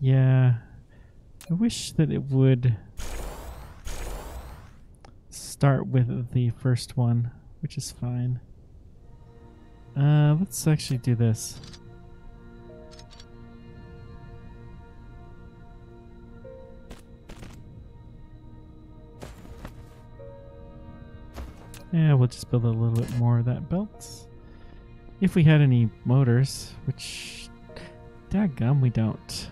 Yeah, I wish that it would start with the first one, which is fine. Let's actually do this. Yeah, we'll just build a little bit more of that belt. If we had any motors, which, dadgum, we don't.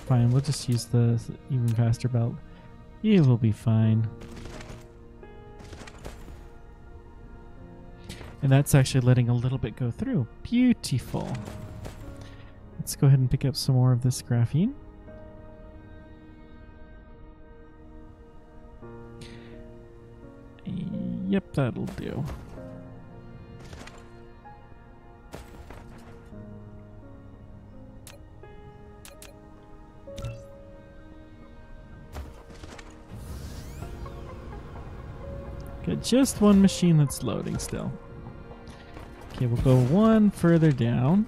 Fine, we'll just use the even faster belt. It will be fine. And that's actually letting a little bit go through. Beautiful. Let's go ahead and pick up some more of this graphene. Yep, that'll do. Got just one machine that's loading still. Okay, we'll go one further down.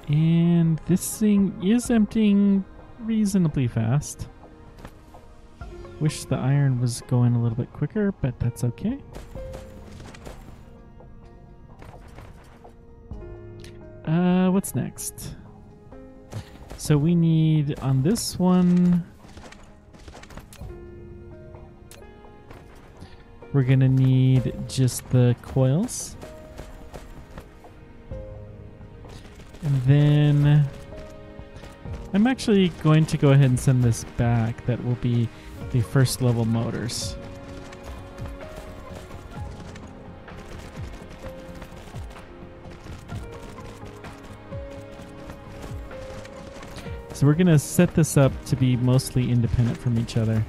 And this thing is emptying reasonably fast. Wish the iron was going a little bit quicker, but that's okay. What's next? So we need on this one, we're gonna need just the coils. And then I'm actually going to go ahead and send this back. That will be the first level motors. So we're going to set this up to be mostly independent from each other.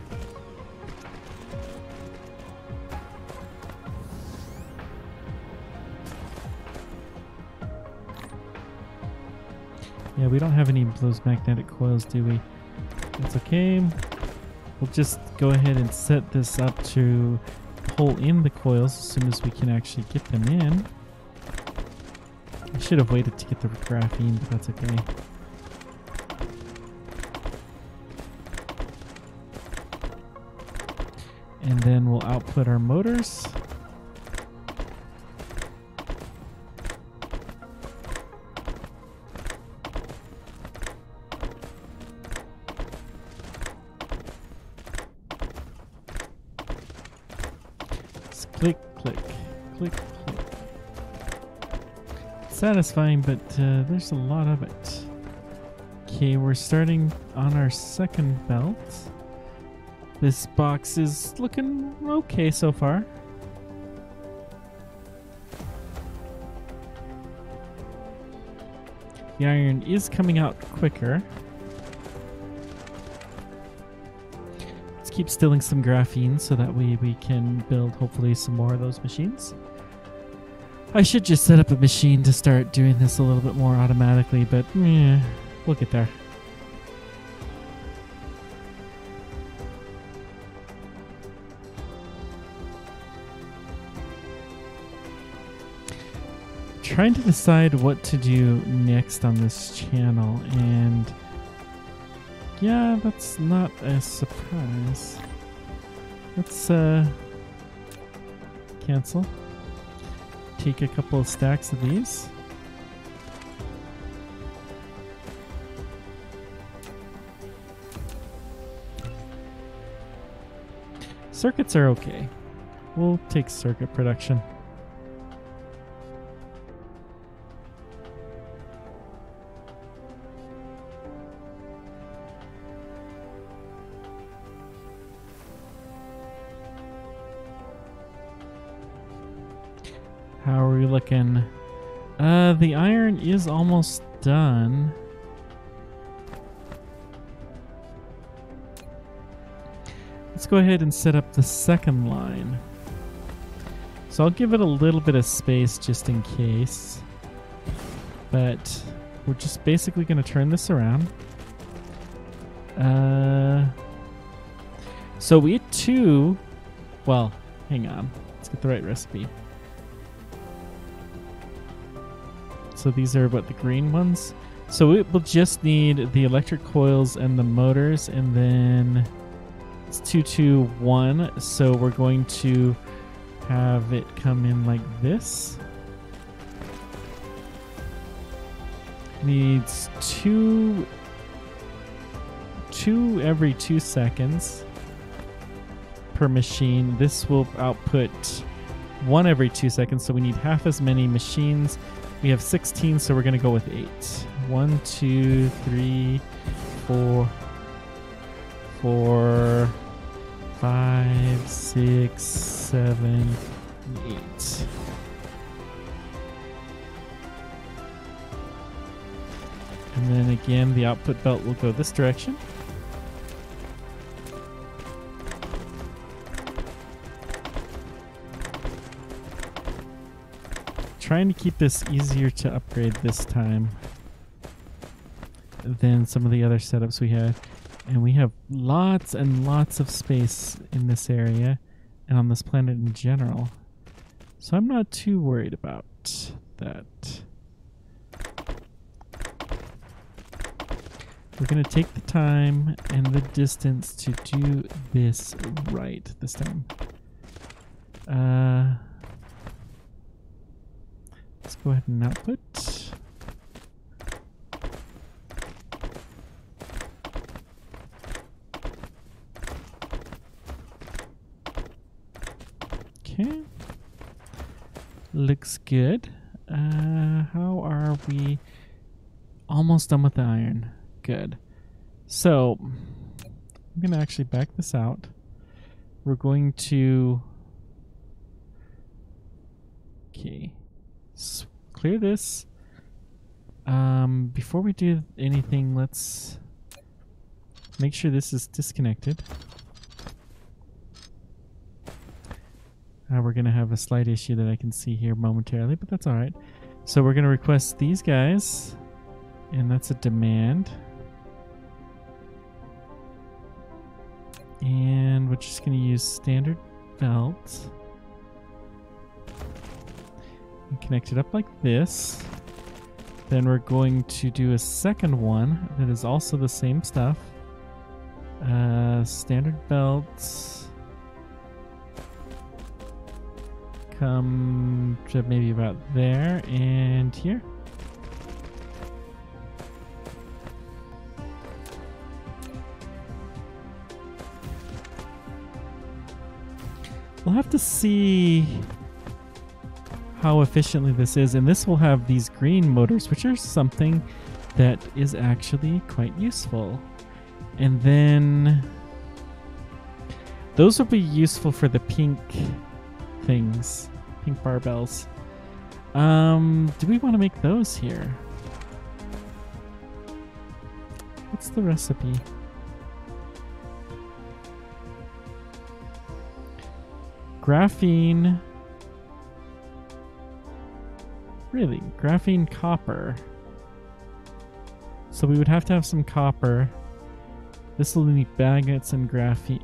Yeah, we don't have any of those magnetic coils, do we? That's okay. We'll just go ahead and set this up to pull in the coils as soon as we can actually get them in. I should have waited to get the graphene, but that's okay. And then we'll output our motors. Click, click, click, click. Satisfying, but there's a lot of it. Okay, we're starting on our second belt. This box is looking okay so far. The iron is coming out quicker. Let's keep stilling some graphene so that we can build hopefully some more of those machines. I should just set up a machine to start doing this a little bit more automatically, but yeah, we'll get there. Trying to decide what to do next on this channel, and yeah, that's not a surprise. Let's cancel. Take a couple of stacks of these. Circuits are okay. We'll take circuit production. How are we looking? The iron is almost done. Let's go ahead and set up the second line. So I'll give it a little bit of space just in case. But we're just basically going to turn this around. So we had two... Well, hang on. Let's get the right recipe. So these are what, the green ones? So it will just need the electric coils and the motors, and then it's 2, 2, 1. So we're going to have it come in like this. Needs two every 2 seconds per machine. This will output 1 every 2 seconds, so we need half as many machines. We have 16, so we're going to go with 8. 1, 2, 3, 4, 5, 6, 7, 8. And then again, the output belt will go this direction. Trying to keep this easier to upgrade this time than some of the other setups we had. And we have lots and lots of space in this area and on this planet in general. So I'm not too worried about that. We're going to take the time and the distance to do this right this time. Let's go ahead and output. Okay. Looks good. How are we? Almost done with the iron. Good. So, I'm going to actually back this out. We're going to... Okay. Clear this. Before we do anything, let's make sure this is disconnected. We're going to have a slight issue that I can see here momentarily, but that's alright. So we're going to request these guys, and that's a demand. And we're just going to use standard belt. And connect it up like this. Then we're going to do a second one that is also the same stuff. Standard belts. Come to maybe about there and here. We'll have to see how efficiently this is, and this will have these green motors, which are something that is actually quite useful. And then those will be useful for the pink things, pink barbells. Do we want to make those here? What's the recipe? Graphene Really? Graphene copper. So we would have to have some copper. This will need magnets and graphite.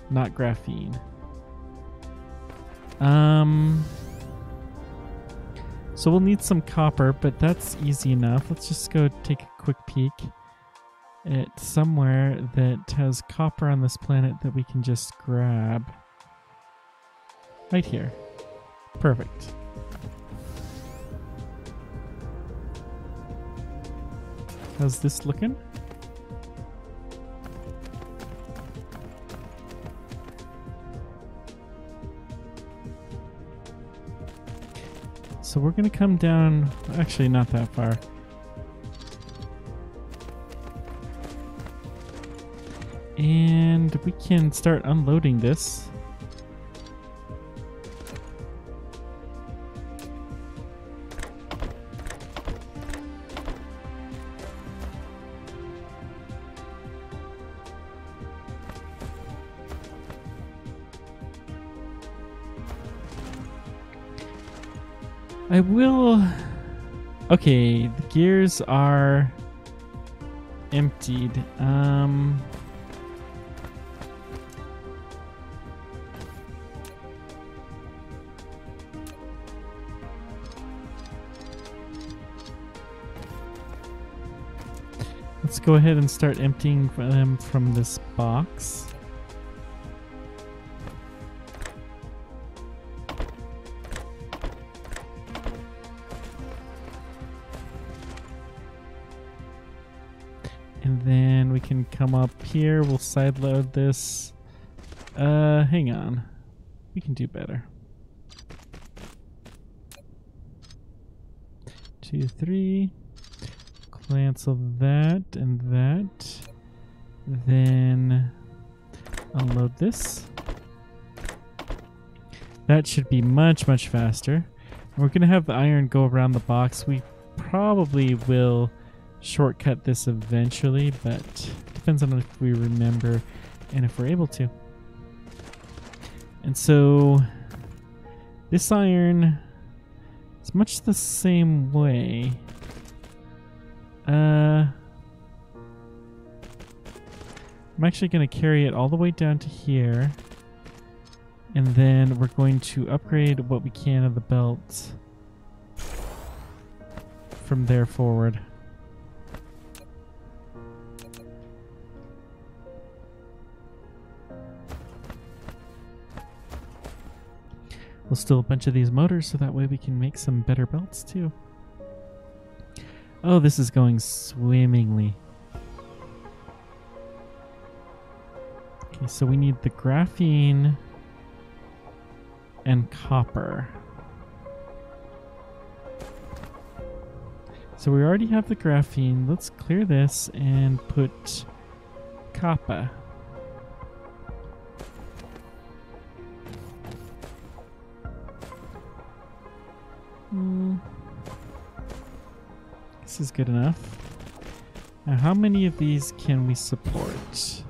Not graphene. So we'll need some copper, but that's easy enough. Let's just go take a quick peek at somewhere that has copper on this planet that we can just grab. Right here. Perfect. How's this looking? So we're going to come down, actually not that far. And we can start unloading this. I will... Okay, the gears are emptied. Let's go ahead and start emptying them from this box. And then we can come up here, we'll sideload this. Hang on. We can do better. 2, 3. Cancel that and that. Then unload this. That should be much, much faster. And we're going to have the iron go around the box. We probably will shortcut this eventually, but depends on if we remember and if we're able to. And so this iron is much the same way. I'm actually going to carry it all the way down to here, and then we're going to upgrade what we can of the belt from there forward. We'll steal a bunch of these motors so that way we can make some better belts too. Oh, this is going swimmingly. Okay, so we need the graphene and copper. So we already have the graphene. Let's clear this and put copper. This is good enough. Now, how many of these can we support?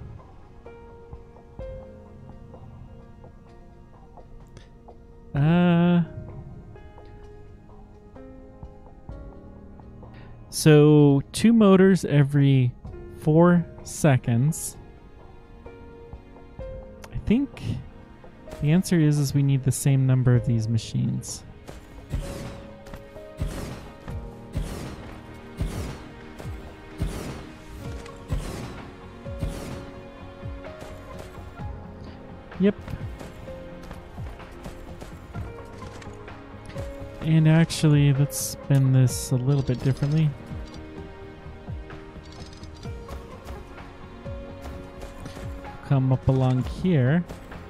So 2 motors every 4 seconds. I think the answer is we need the same number of these machines. Yep. And actually, let's spin this a little bit differently. Come up along here,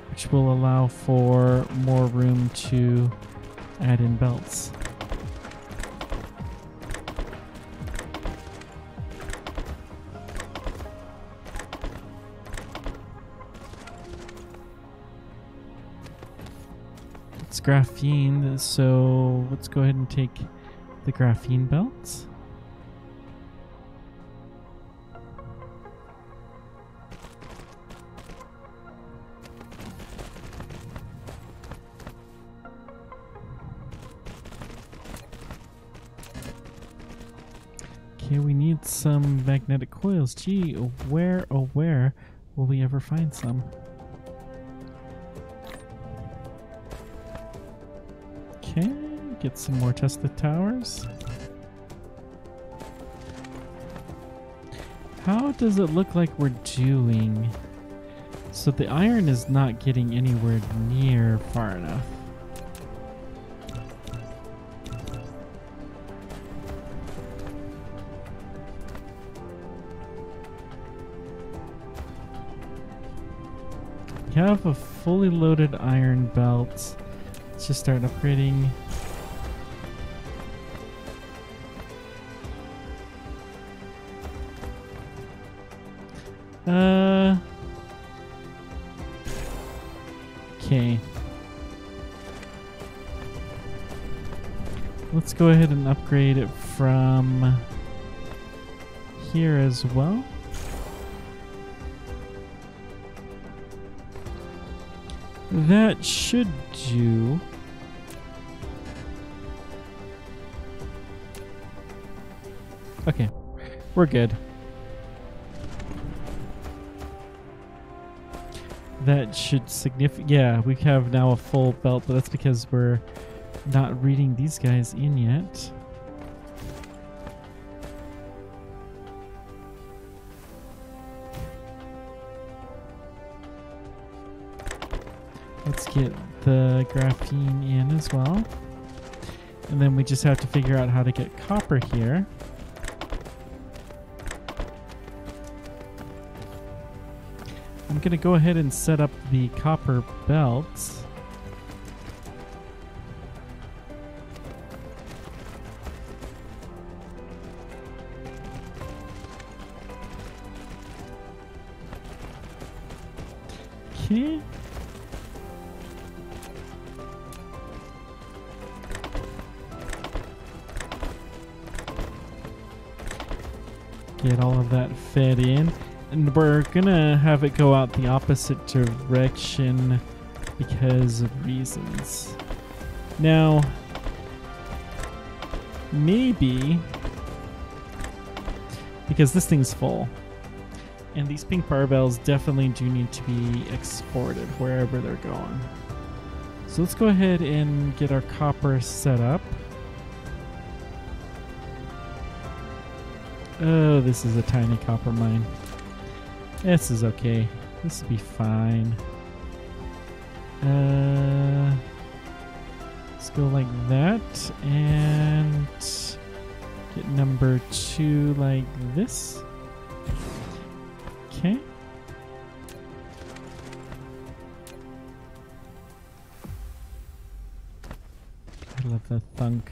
which will allow for more room to add in belts. It's graphene, so let's go ahead and take the graphene belts. Okay, we need some magnetic coils. Gee, where, oh where will we ever find some? Okay, get some more Tesla towers. How does it look like we're doing? So the iron is not getting anywhere near far enough. We have a fully loaded iron belt. Let's just start upgrading. Okay. Let's go ahead and upgrade it from here as well. That should do. Okay, we're good. That should yeah, we have now a full belt, but that's because we're not reading these guys in yet. Let's get the graphene in as well. And then we just have to figure out how to get copper here. I'm going to go ahead and set up the copper belts. Okay. Get all of that fed in. And we're gonna have it go out the opposite direction because of reasons. Now, maybe because this thing's full, and these pink barbells definitely do need to be exported wherever they're going. So let's go ahead and get our copper set up. Oh, this is a tiny copper mine. This is okay. This will be fine. Let's go like that and get number 2 like this. Okay. I love the thunk.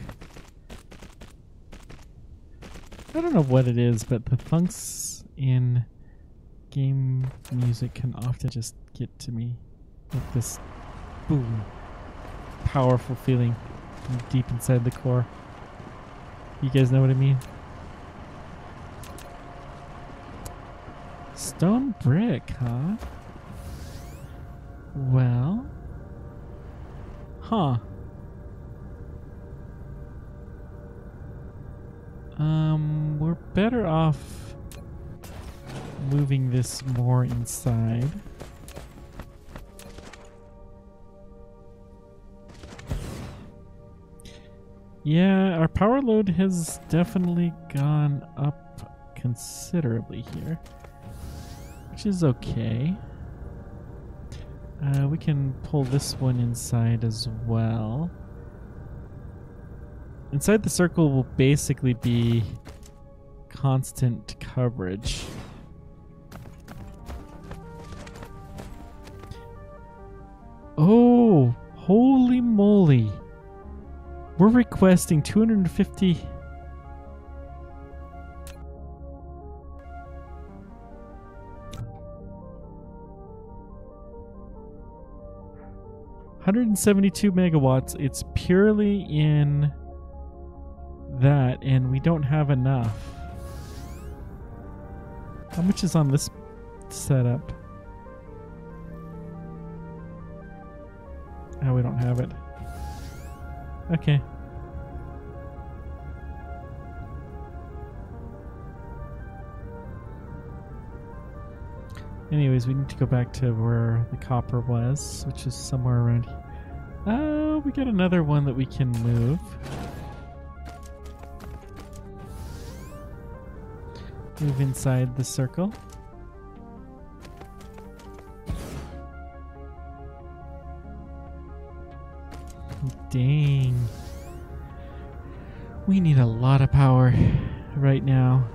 I don't know what it is, but the thunks in game music can often just get to me. Like this boom, powerful feeling from deep inside the core. You guys know what I mean? Stone brick, huh? Well, huh. We're better off moving this more inside. Yeah, our power load has definitely gone up considerably here, which is okay. We can pull this one inside as well. Inside the circle will basically be constant coverage. Oh, holy moly. We're requesting 250. $172 megawatts. It's purely in that, and we don't have enough. How much is on this setup? Oh, we don't have it. Okay. Anyways, we need to go back to where the copper was, which is somewhere around here. Oh, we got another one that we can move. Move inside the circle. Dang. We need a lot of power right now.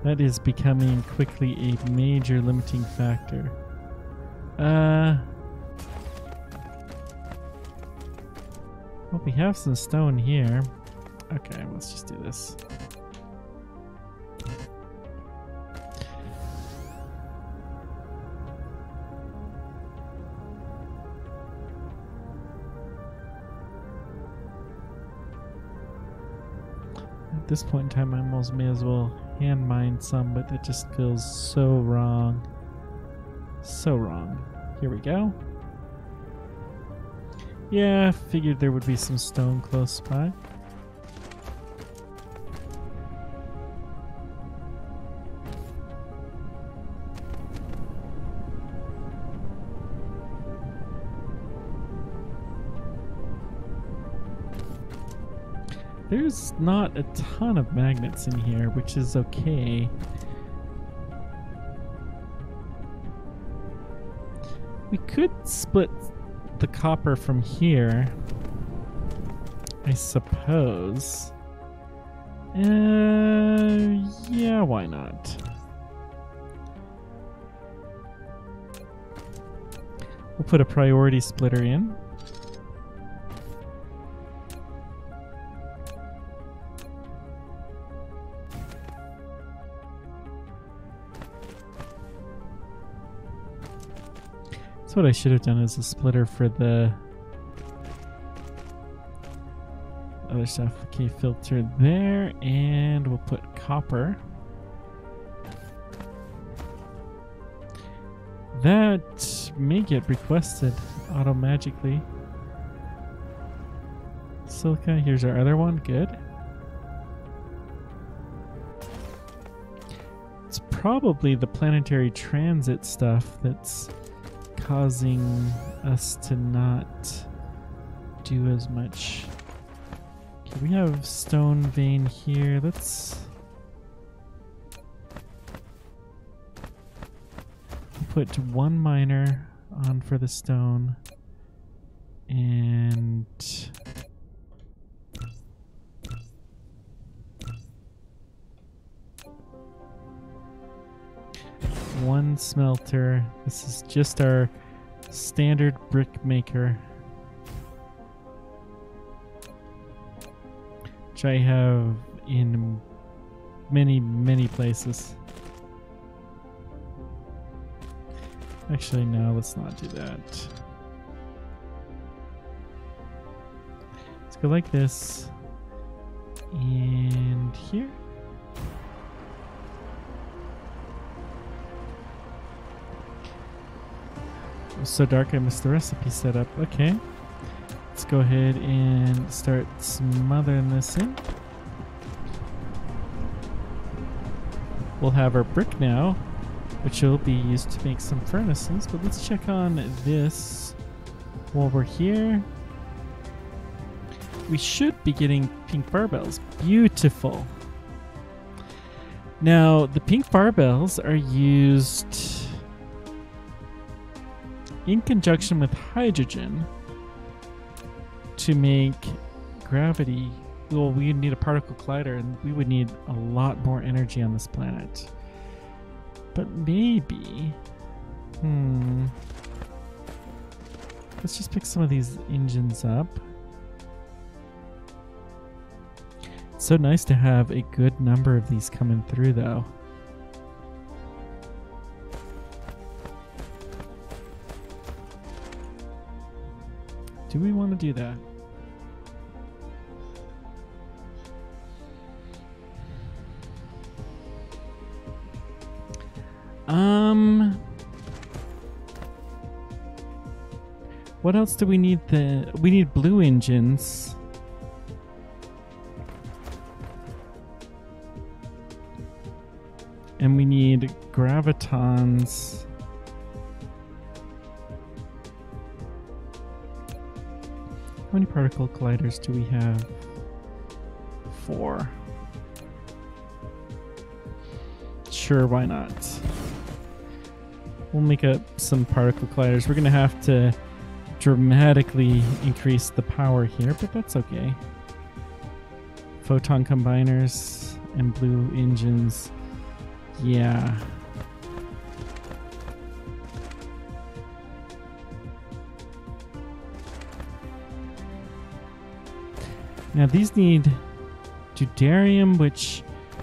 That is becoming quickly a major limiting factor. Well, we have some stone here. Okay, let's just do this. At this point in time, I almost may as well hand mine some, but that just feels so wrong. So wrong. Here we go. Yeah, figured there would be some stone close by. There's not a ton of magnets in here, which is okay. We could split the copper from here, I suppose. Yeah, why not? We'll put a priority splitter in. That's what I should have done as a splitter for the other stuff. Okay, filter there, and we'll put copper. That may get requested auto-magically. Silica, here's our other one, good. It's probably the planetary transit stuff that's causing us to not do as much. Okay, we have stone vein here. Let's put one miner on for the stone and one smelter. This is just our standard brick maker, which I have in many places. Actually, no, let's not do that. Let's go like this. And here. It was so dark I missed the recipe setup. Okay. Let's go ahead and start smothering this in. We'll have our brick now, which will be used to make some furnaces, but let's check on this while we're here. We should be getting pink barbells. Beautiful. Now, the pink barbells are used in conjunction with hydrogen to make gravity. Well, we need a particle collider, and we would need a lot more energy on this planet. But maybe... let's just pick some of these engines up. It's so nice to have a good number of these coming through, though. Do we want to do that? What else do we need? We need blue engines. And we need gravitons. How many particle colliders do we have? 4. Sure, why not? We'll make up some particle colliders. We're going to have to dramatically increase the power here, but that's okay. Photon combiners and blue engines. Yeah. Now these need deuterium, which...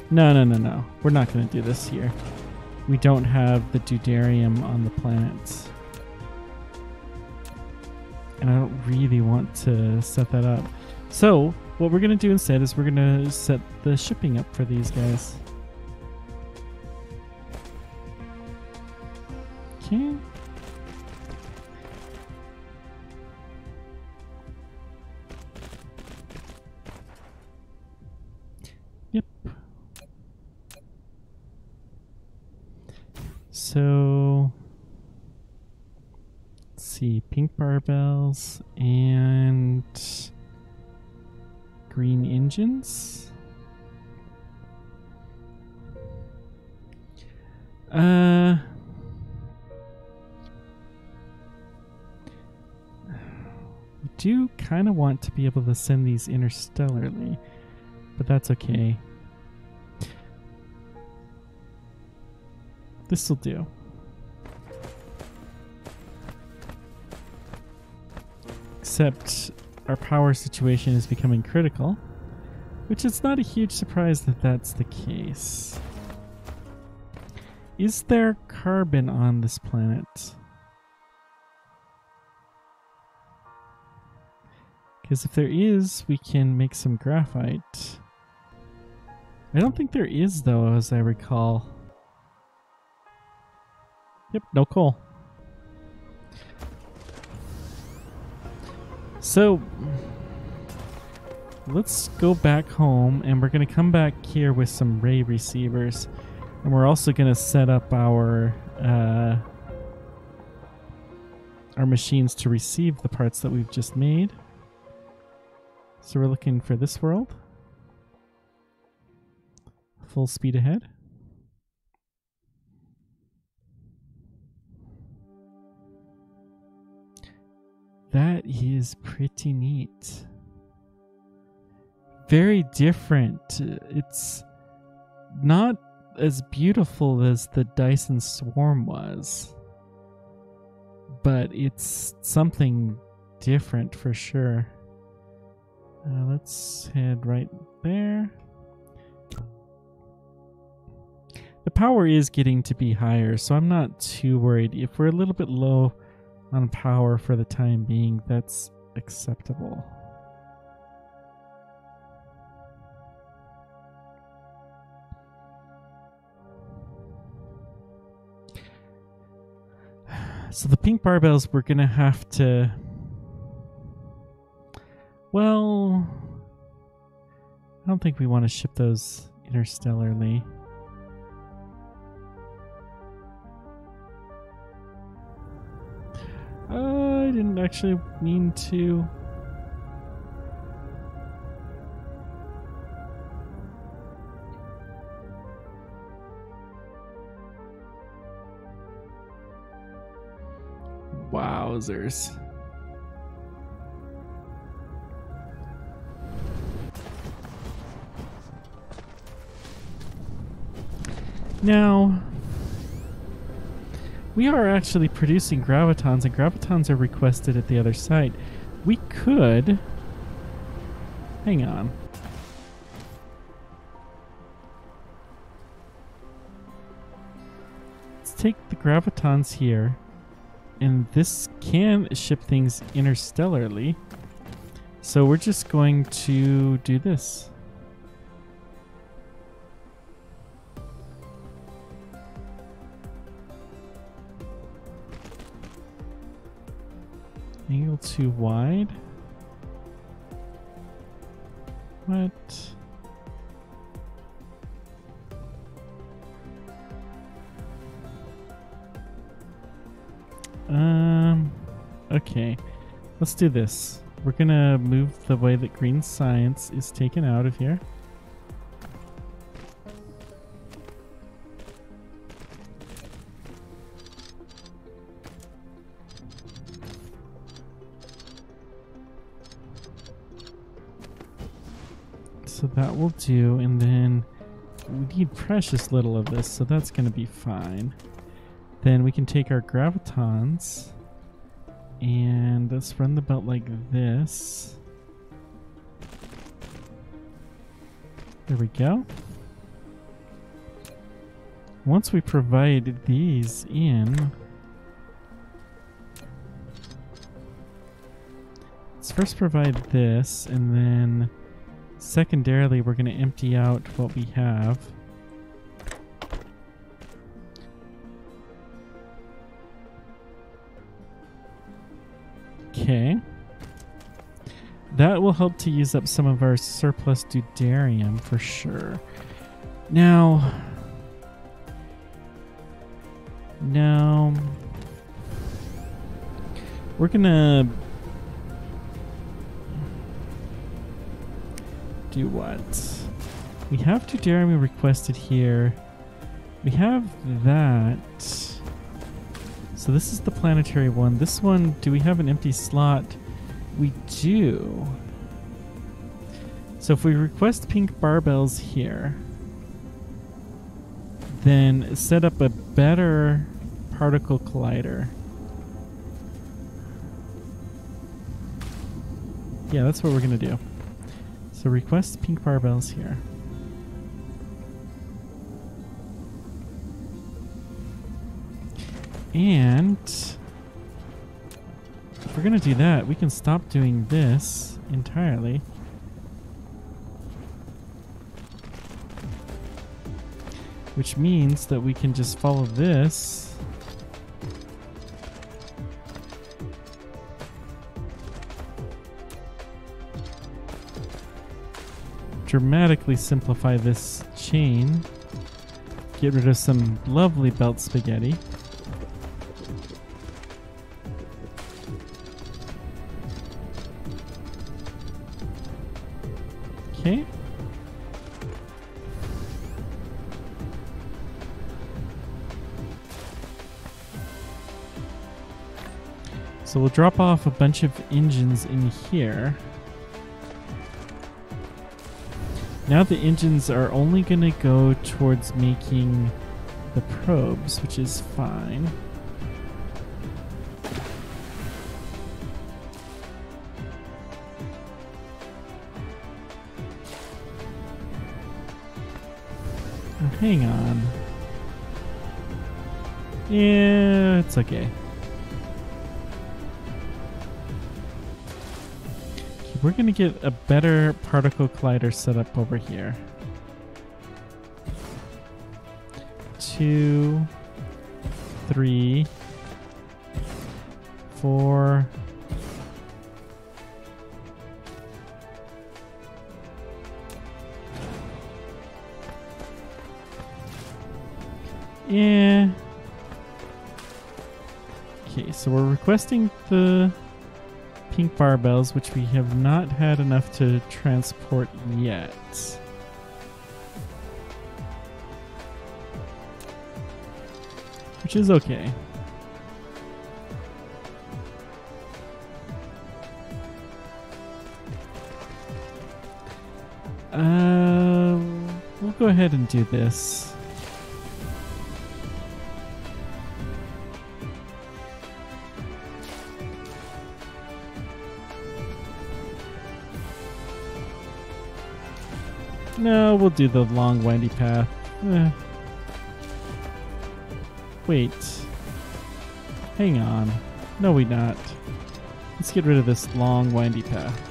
No. We're not going to do this here. We don't have the deuterium on the planet. And I don't really want to set that up. So, what we're going to do instead is we're going to set the shipping up for these guys. Okay. Yep. So, let's see, pink barbells and green engines. We do kind of want to be able to send these interstellarly, but that's okay. This will do. Except our power situation is becoming critical, which is not a huge surprise that that's the case. Is there carbon on this planet? Because if there is, we can make some graphite. I don't think there is, though, as I recall. Yep, no coal. So, let's go back home, and we're going to come back here with some ray receivers. And we're also going to set up our machines to receive the parts that we've just made. So we're looking for this world. Full speed ahead. That is pretty neat. Very different. It's not as beautiful as the Dyson Swarm was, but it's something different for sure. Let's head right there. The power is getting to be higher, so I'm not too worried. If we're a little bit low on power for the time being, that's acceptable. So the pink barbells, we're going to have to... Well, I don't think we want to ship those interstellarly. I didn't actually mean to. Wowzers. Now, we are actually producing gravitons, and gravitons are requested at the other site. We could... Hang on. Let's take the gravitons here, and this can ship things interstellarly. So we're just going to do this. Angle too wide. What? Okay, let's do this. We're gonna move the way that green science is taken out of here. So that will do, and then we need precious little of this, so that's going to be fine. Then we can take our gravitons and let's run the belt like this. There we go. Once we provide these in, let's first provide this, and then secondarily, we're going to empty out what we have. Okay. That will help to use up some of our surplus deuterium for sure. Now, we're going to do what? We have deuterium requested here. We have that. So this is the planetary one. This one, do we have an empty slot? We do. So if we request pink barbells here, then set up a better particle collider. Yeah, that's what we're going to do. So request pink barbells here. And if we're going to do that, we can stop doing this entirely. Which means that we can just follow this. Dramatically simplify this chain. Get rid of some lovely belt spaghetti. Okay. So we'll drop off a bunch of engines in here. Now the engines are only going to go towards making the probes, which is fine. Oh, hang on. Yeah, it's okay. We're going to get a better particle collider set up over here. 2, 3, 4. Yeah. Okay, so we're requesting the pink barbells, which we have not had enough to transport yet. Which is okay. We'll go ahead and do this. No, we'll do the long windy path. Wait. Hang on. No, we not. Let's get rid of this long windy path.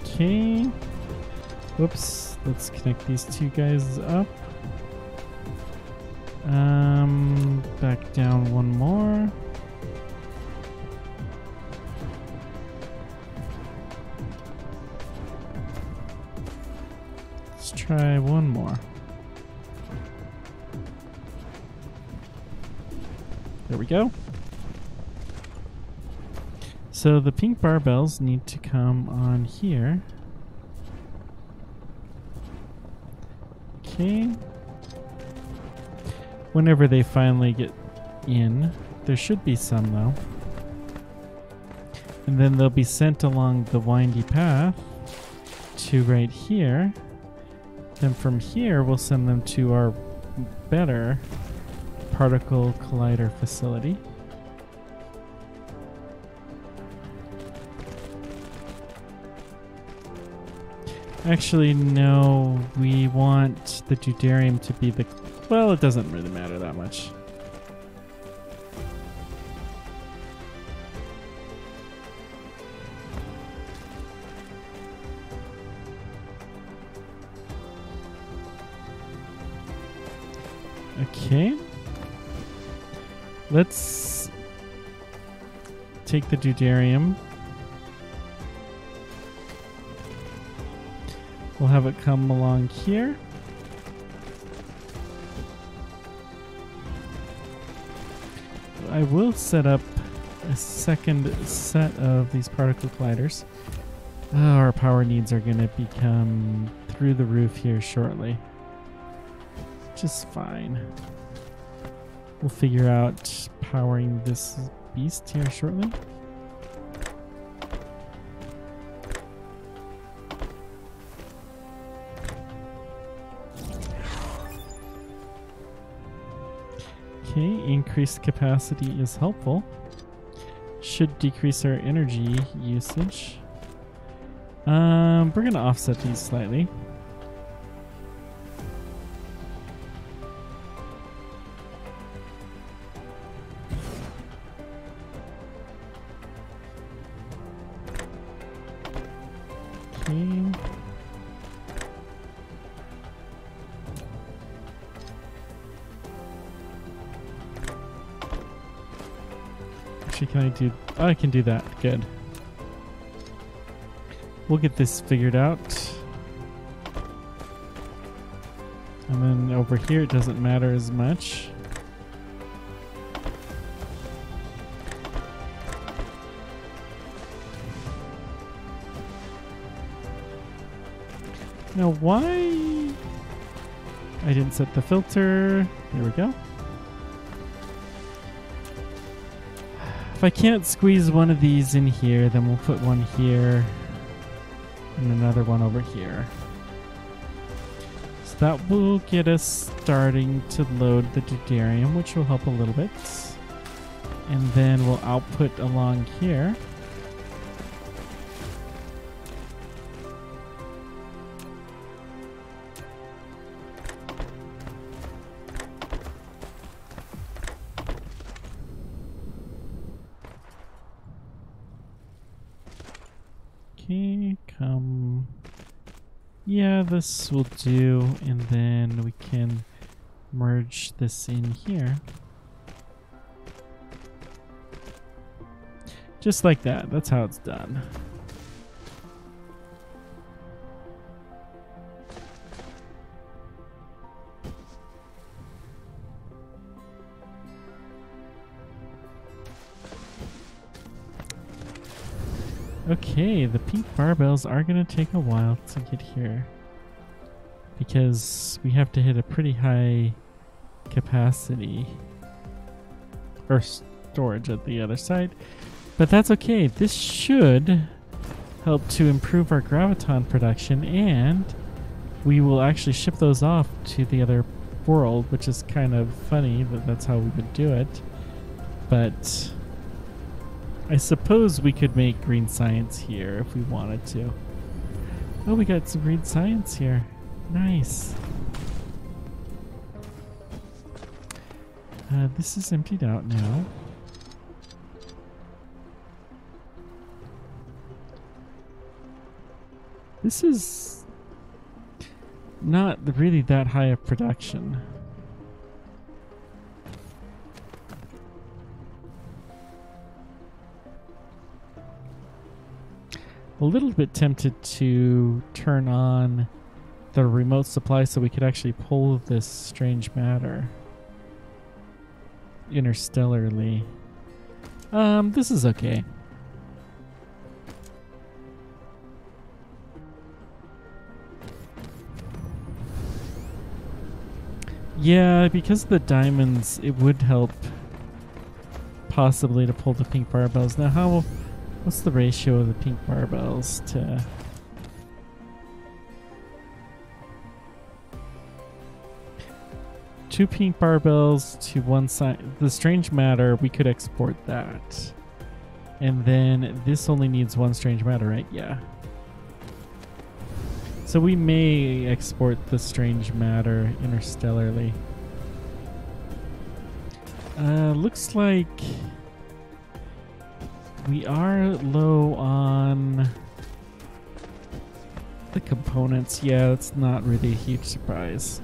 Okay. Whoops. Let's connect these two guys up. Back down one more. try one more. There we go. So the pink barbells need to come on here. Okay. Whenever they finally get in, there should be some though. And then they'll be sent along the windy path to right here. Then from here, we'll send them to our better particle collider facility. Actually, no, we want the deuterium to be the... Well, it doesn't really matter that much. Okay. Let's take the deuterium. We'll have it come along here. I will set up a second set of these particle colliders. Oh, our power needs are going to become through the roof here shortly. Just fine. We'll figure out powering this beast here shortly. Okay, increased capacity is helpful. Should decrease our energy usage. We're gonna offset these slightly. Okay. Actually, can I do... Oh, I can do that. Good. We'll get this figured out. And then over here, it doesn't matter as much. Now, why... I didn't set the filter. There we go. If I can't squeeze one of these in here, then we'll put one here and another one over here. So that will get us starting to load the deuterium, which will help a little bit. And then we'll output along here. Okay, come. Yeah, this will do, and then we can merge this in here. Just like that. That's how it's done. Okay, the pink barbells are going to take a while to get here because we have to hit a pretty high capacity or storage at the other side, but that's okay. This should help to improve our graviton production, and we will actually ship those off to the other world, which is kind of funny that that's how we would do it, but I suppose we could make green science here if we wanted to. Oh, we got some green science here. Nice. This is emptied out now. This is not really that high of production. A little bit tempted to turn on the remote supply so we could actually pull this strange matter interstellarly. This is okay. Yeah, because of the diamonds, it would help possibly to pull the pink barbells. Now, what's the ratio of the pink barbells to... Two pink barbells to one side. The strange matter, we could export that. And then this only needs one strange matter, right? Yeah. So we may export the strange matter interstellarly. Looks like we are low on the components. Yeah, that's not really a huge surprise.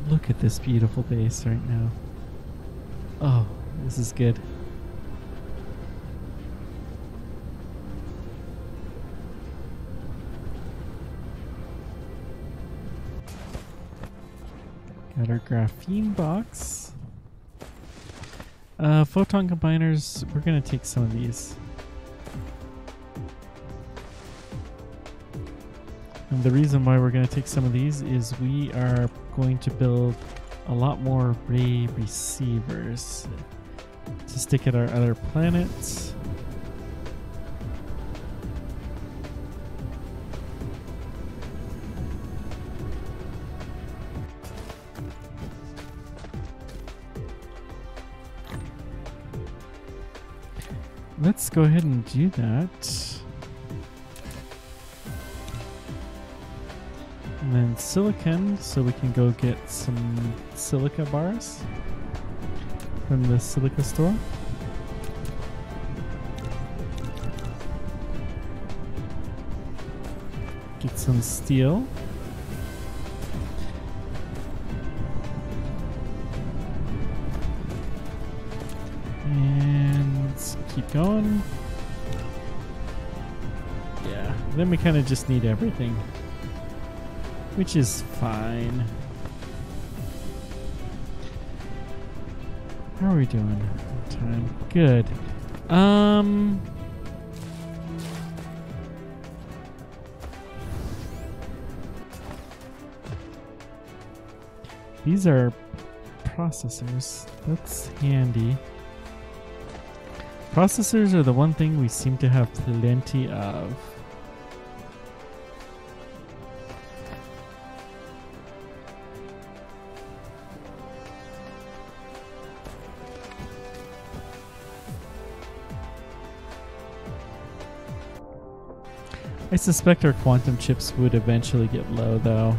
Look at this beautiful base right now. Oh, this is good. Got our graphene box. Photon combiners, we're gonna take some of these. And the reason why we're going to take some of these is we are going to build a lot more ray receivers to stick at our other planets. Let's go ahead and do that. And then silicon, so we can go get some silica bars from the silica store. Get some steel. And let's keep going. Yeah, then we kind of just need everything, which is fine. How are we doing? Time. Good. These are processors. That's handy. Processors are the one thing we seem to have plenty of. I suspect our quantum chips would eventually get low, though.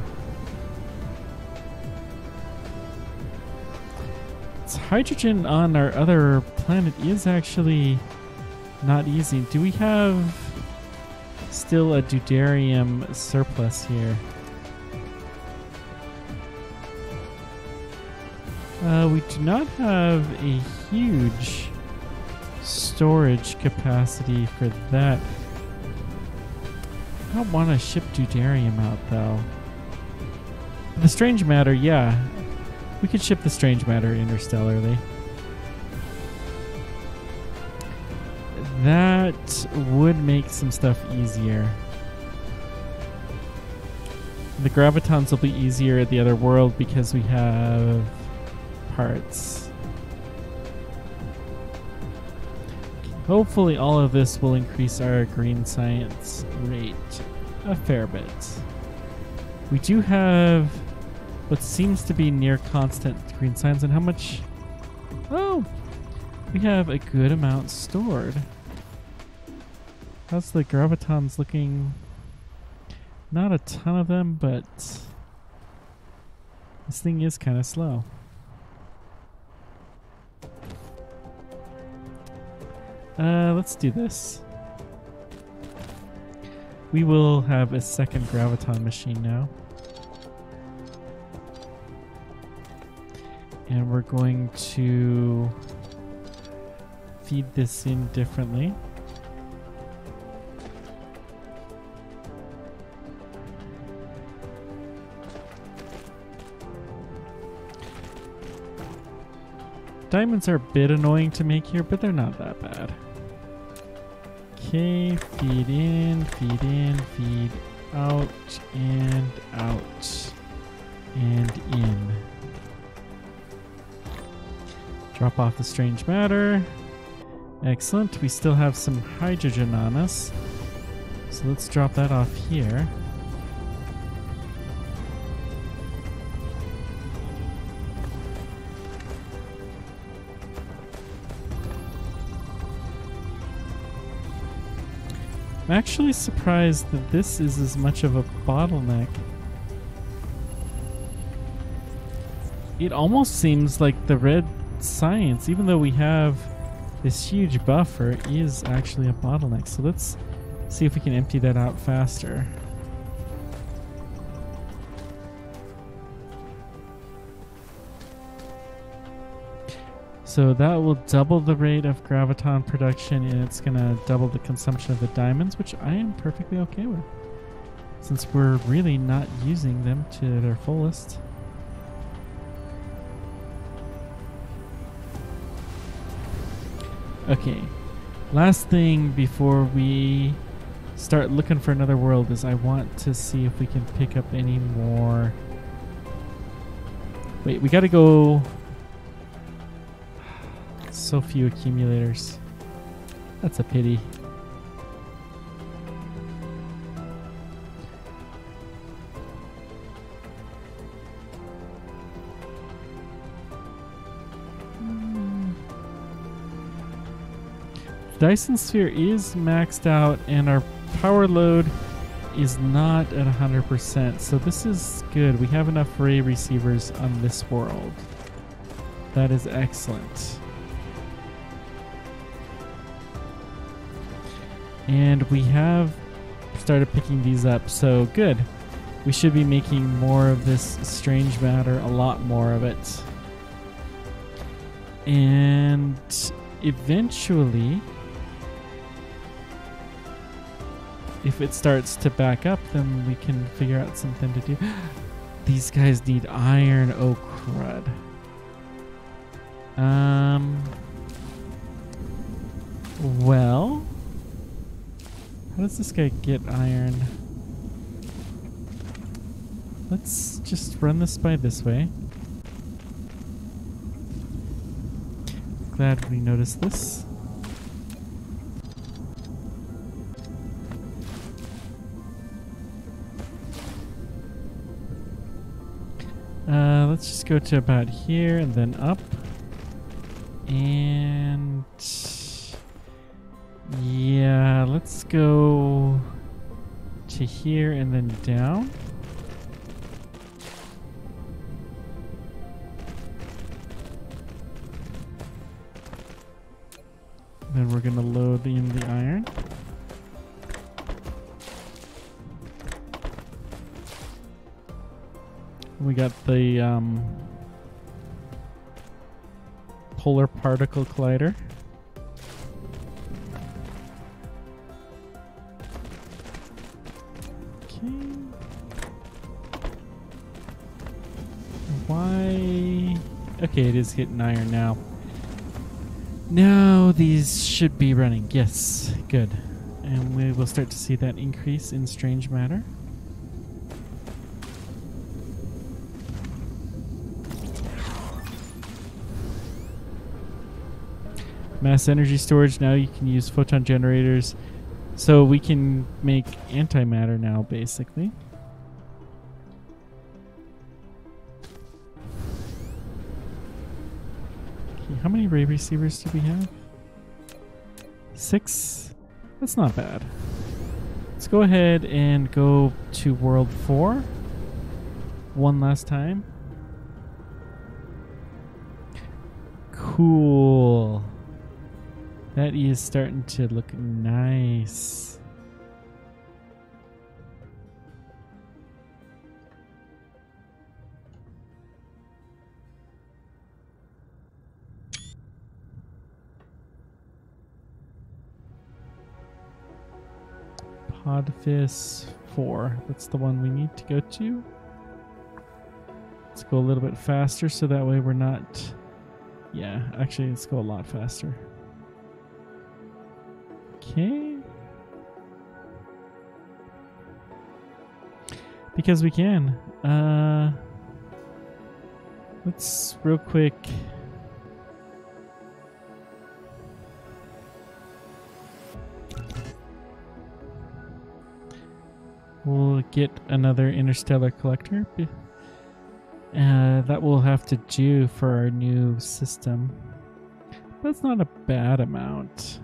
It's hydrogen on our other planet is actually not easy. Do we have still a deuterium surplus here? We do not have a huge storage capacity for that. I don't want to ship deuterium out, though. The strange matter, yeah. We could ship the strange matter interstellarly. That would make some stuff easier. The gravitons will be easier at the other world because we have parts. Hopefully all of this will increase our green science rate a fair bit. We do have what seems to be near constant green science, and how much? Oh, we have a good amount stored. How's the gravitons looking? Not a ton of them, but this thing is kind of slow. Let's do this. We will have a second graviton machine now. And we're going to feed this in differently. Diamonds are a bit annoying to make here, but they're not that bad. Okay, feed in, feed out, and out, and in. Drop off the strange matter. Excellent. We still have some hydrogen on us. So let's drop that off here. I'm actually surprised that this is as much of a bottleneck. It almost seems like the red science, even though we have this huge buffer, is actually a bottleneck. So let's see if we can empty that out faster. So that will double the rate of graviton production, and it's going to double the consumption of the diamonds, which I am perfectly okay with, since we're really not using them to their fullest. Okay, last thing before we start looking for another world is I want to see if we can pick up any more. Wait, we got to go. So few accumulators. That's a pity. Dyson Sphere is maxed out and our power load is not at 100%. So this is good. We have enough ray receivers on this world. That is excellent. And we have started picking these up, so good. We should be making more of this strange matter, a lot more of it. And eventually, if it starts to back up, then we can figure out something to do. These guys need iron, oh crud. Well, how does this guy get iron? Let's just run this by this way. Glad we noticed this. Let's just go to about here and then up. And yeah, let's go to here and then down. Then we're gonna load in the iron. We got the polar particle collider. Okay. Why? Okay, it is hitting iron now. Now these should be running. Yes, good. And we will start to see that increase in strange matter. Mass energy storage. Now you can use photon generators. So we can make antimatter now, basically. Okay, how many ray receivers do we have? 6? That's not bad. Let's go ahead and go to World 4 one last time. Cool. That is starting to look nice. Podfis 4. That's the one we need to go to. Let's go a little bit faster so that way we're not... Yeah, actually, let's go a lot faster. Okay. Because we can. Let's real quick... We'll get another interstellar collector. That we'll have to do for our new system. That's not a bad amount.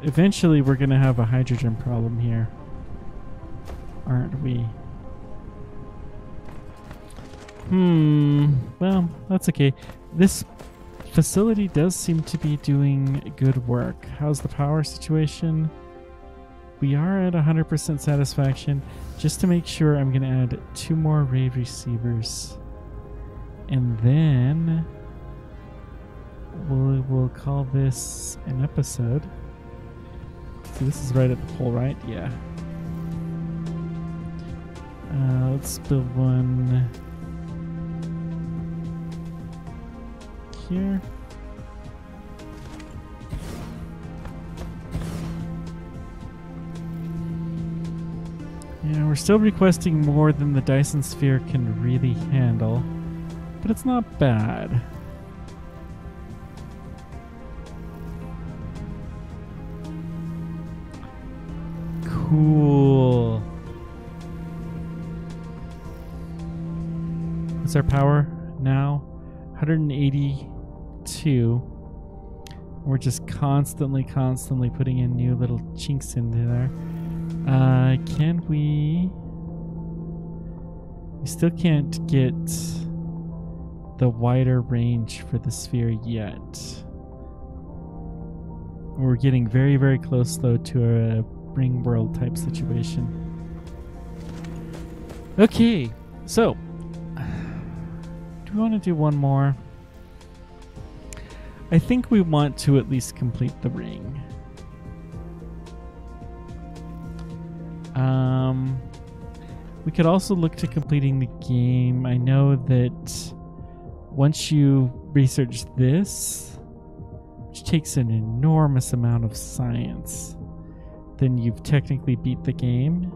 Eventually we're going to have a hydrogen problem here, aren't we? Well, that's okay. This facility does seem to be doing good work. How's the power situation? We are at 100% satisfaction. Just to make sure, I'm going to add 2 more array receivers. And then we'll call this an episode. So this is right at the pole, right? Yeah. Let's build one here. Yeah, we're still requesting more than the Dyson Sphere can really handle, but it's not bad. Cool. What's our power now? 182. We're just constantly putting in new little chinks into there. Can we... We still can't get the wider range for the sphere yet. We're getting very, very close though to a ring world type situation. Okay, so do we want to do one more? I think we want to at least complete the ring. We could also look to completing the game. I know that once you research this, which takes an enormous amount of science, then you've technically beat the game.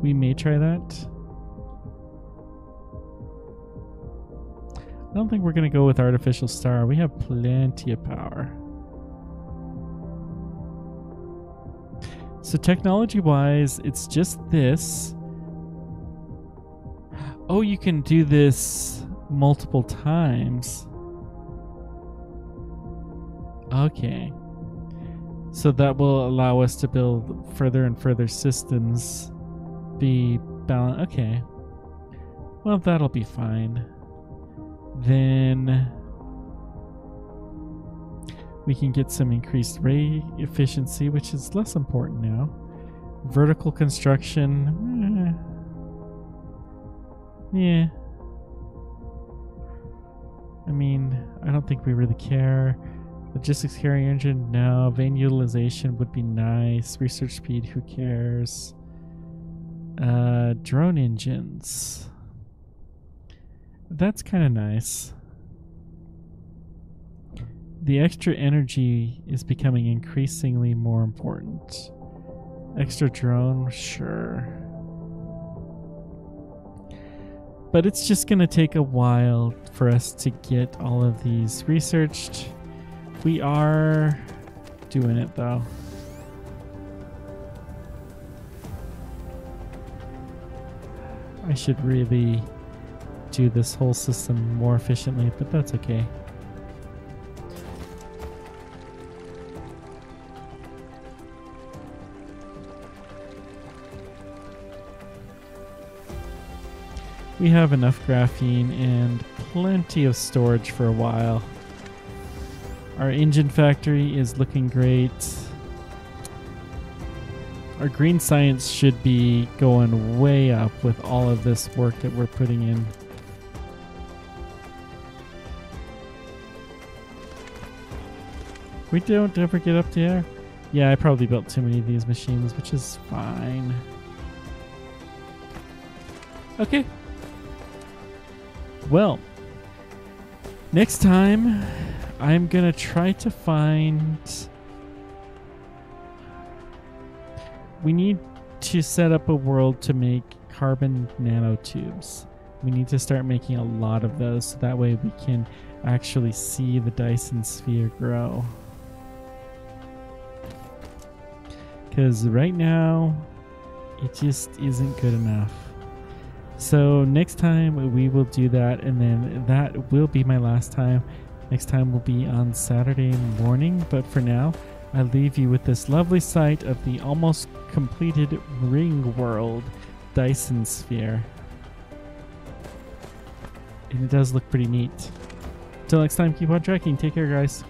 We may try that. I don't think we're going to go with artificial star. We have plenty of power. So technology-wise, it's just this. Oh, you can do this multiple times. Okay. So that will allow us to build further and further systems. Be balanced. Okay. Well, that'll be fine. Then we can get some increased ray efficiency, which is less important now. Vertical construction. Yeah. I mean, I don't think we really care. Logistics carrying engine, no. Vein utilization would be nice. Research speed, who cares? Drone engines. That's kind of nice. The extra energy is becoming increasingly more important. Extra drone, sure. But it's just going to take a while for us to get all of these researched. We are doing it though. I should really do this whole system more efficiently, but that's okay. We have enough graphene and plenty of storage for a while. Our engine factory is looking great. Our green science should be going way up with all of this work that we're putting in. We don't ever get up to air. Yeah, I probably built too many of these machines, which is fine. Okay. Well, next time I'm gonna try to find... We need to set up a world to make carbon nanotubes. We need to start making a lot of those so that way we can actually see the Dyson Sphere grow. Because right now, it just isn't good enough. So next time we will do that, and then that will be my last time. Next time will be on Saturday morning, but for now, I leave you with this lovely sight of the almost completed ring world Dyson Sphere. And it does look pretty neat. Until next time, keep on tracking. Take care, guys.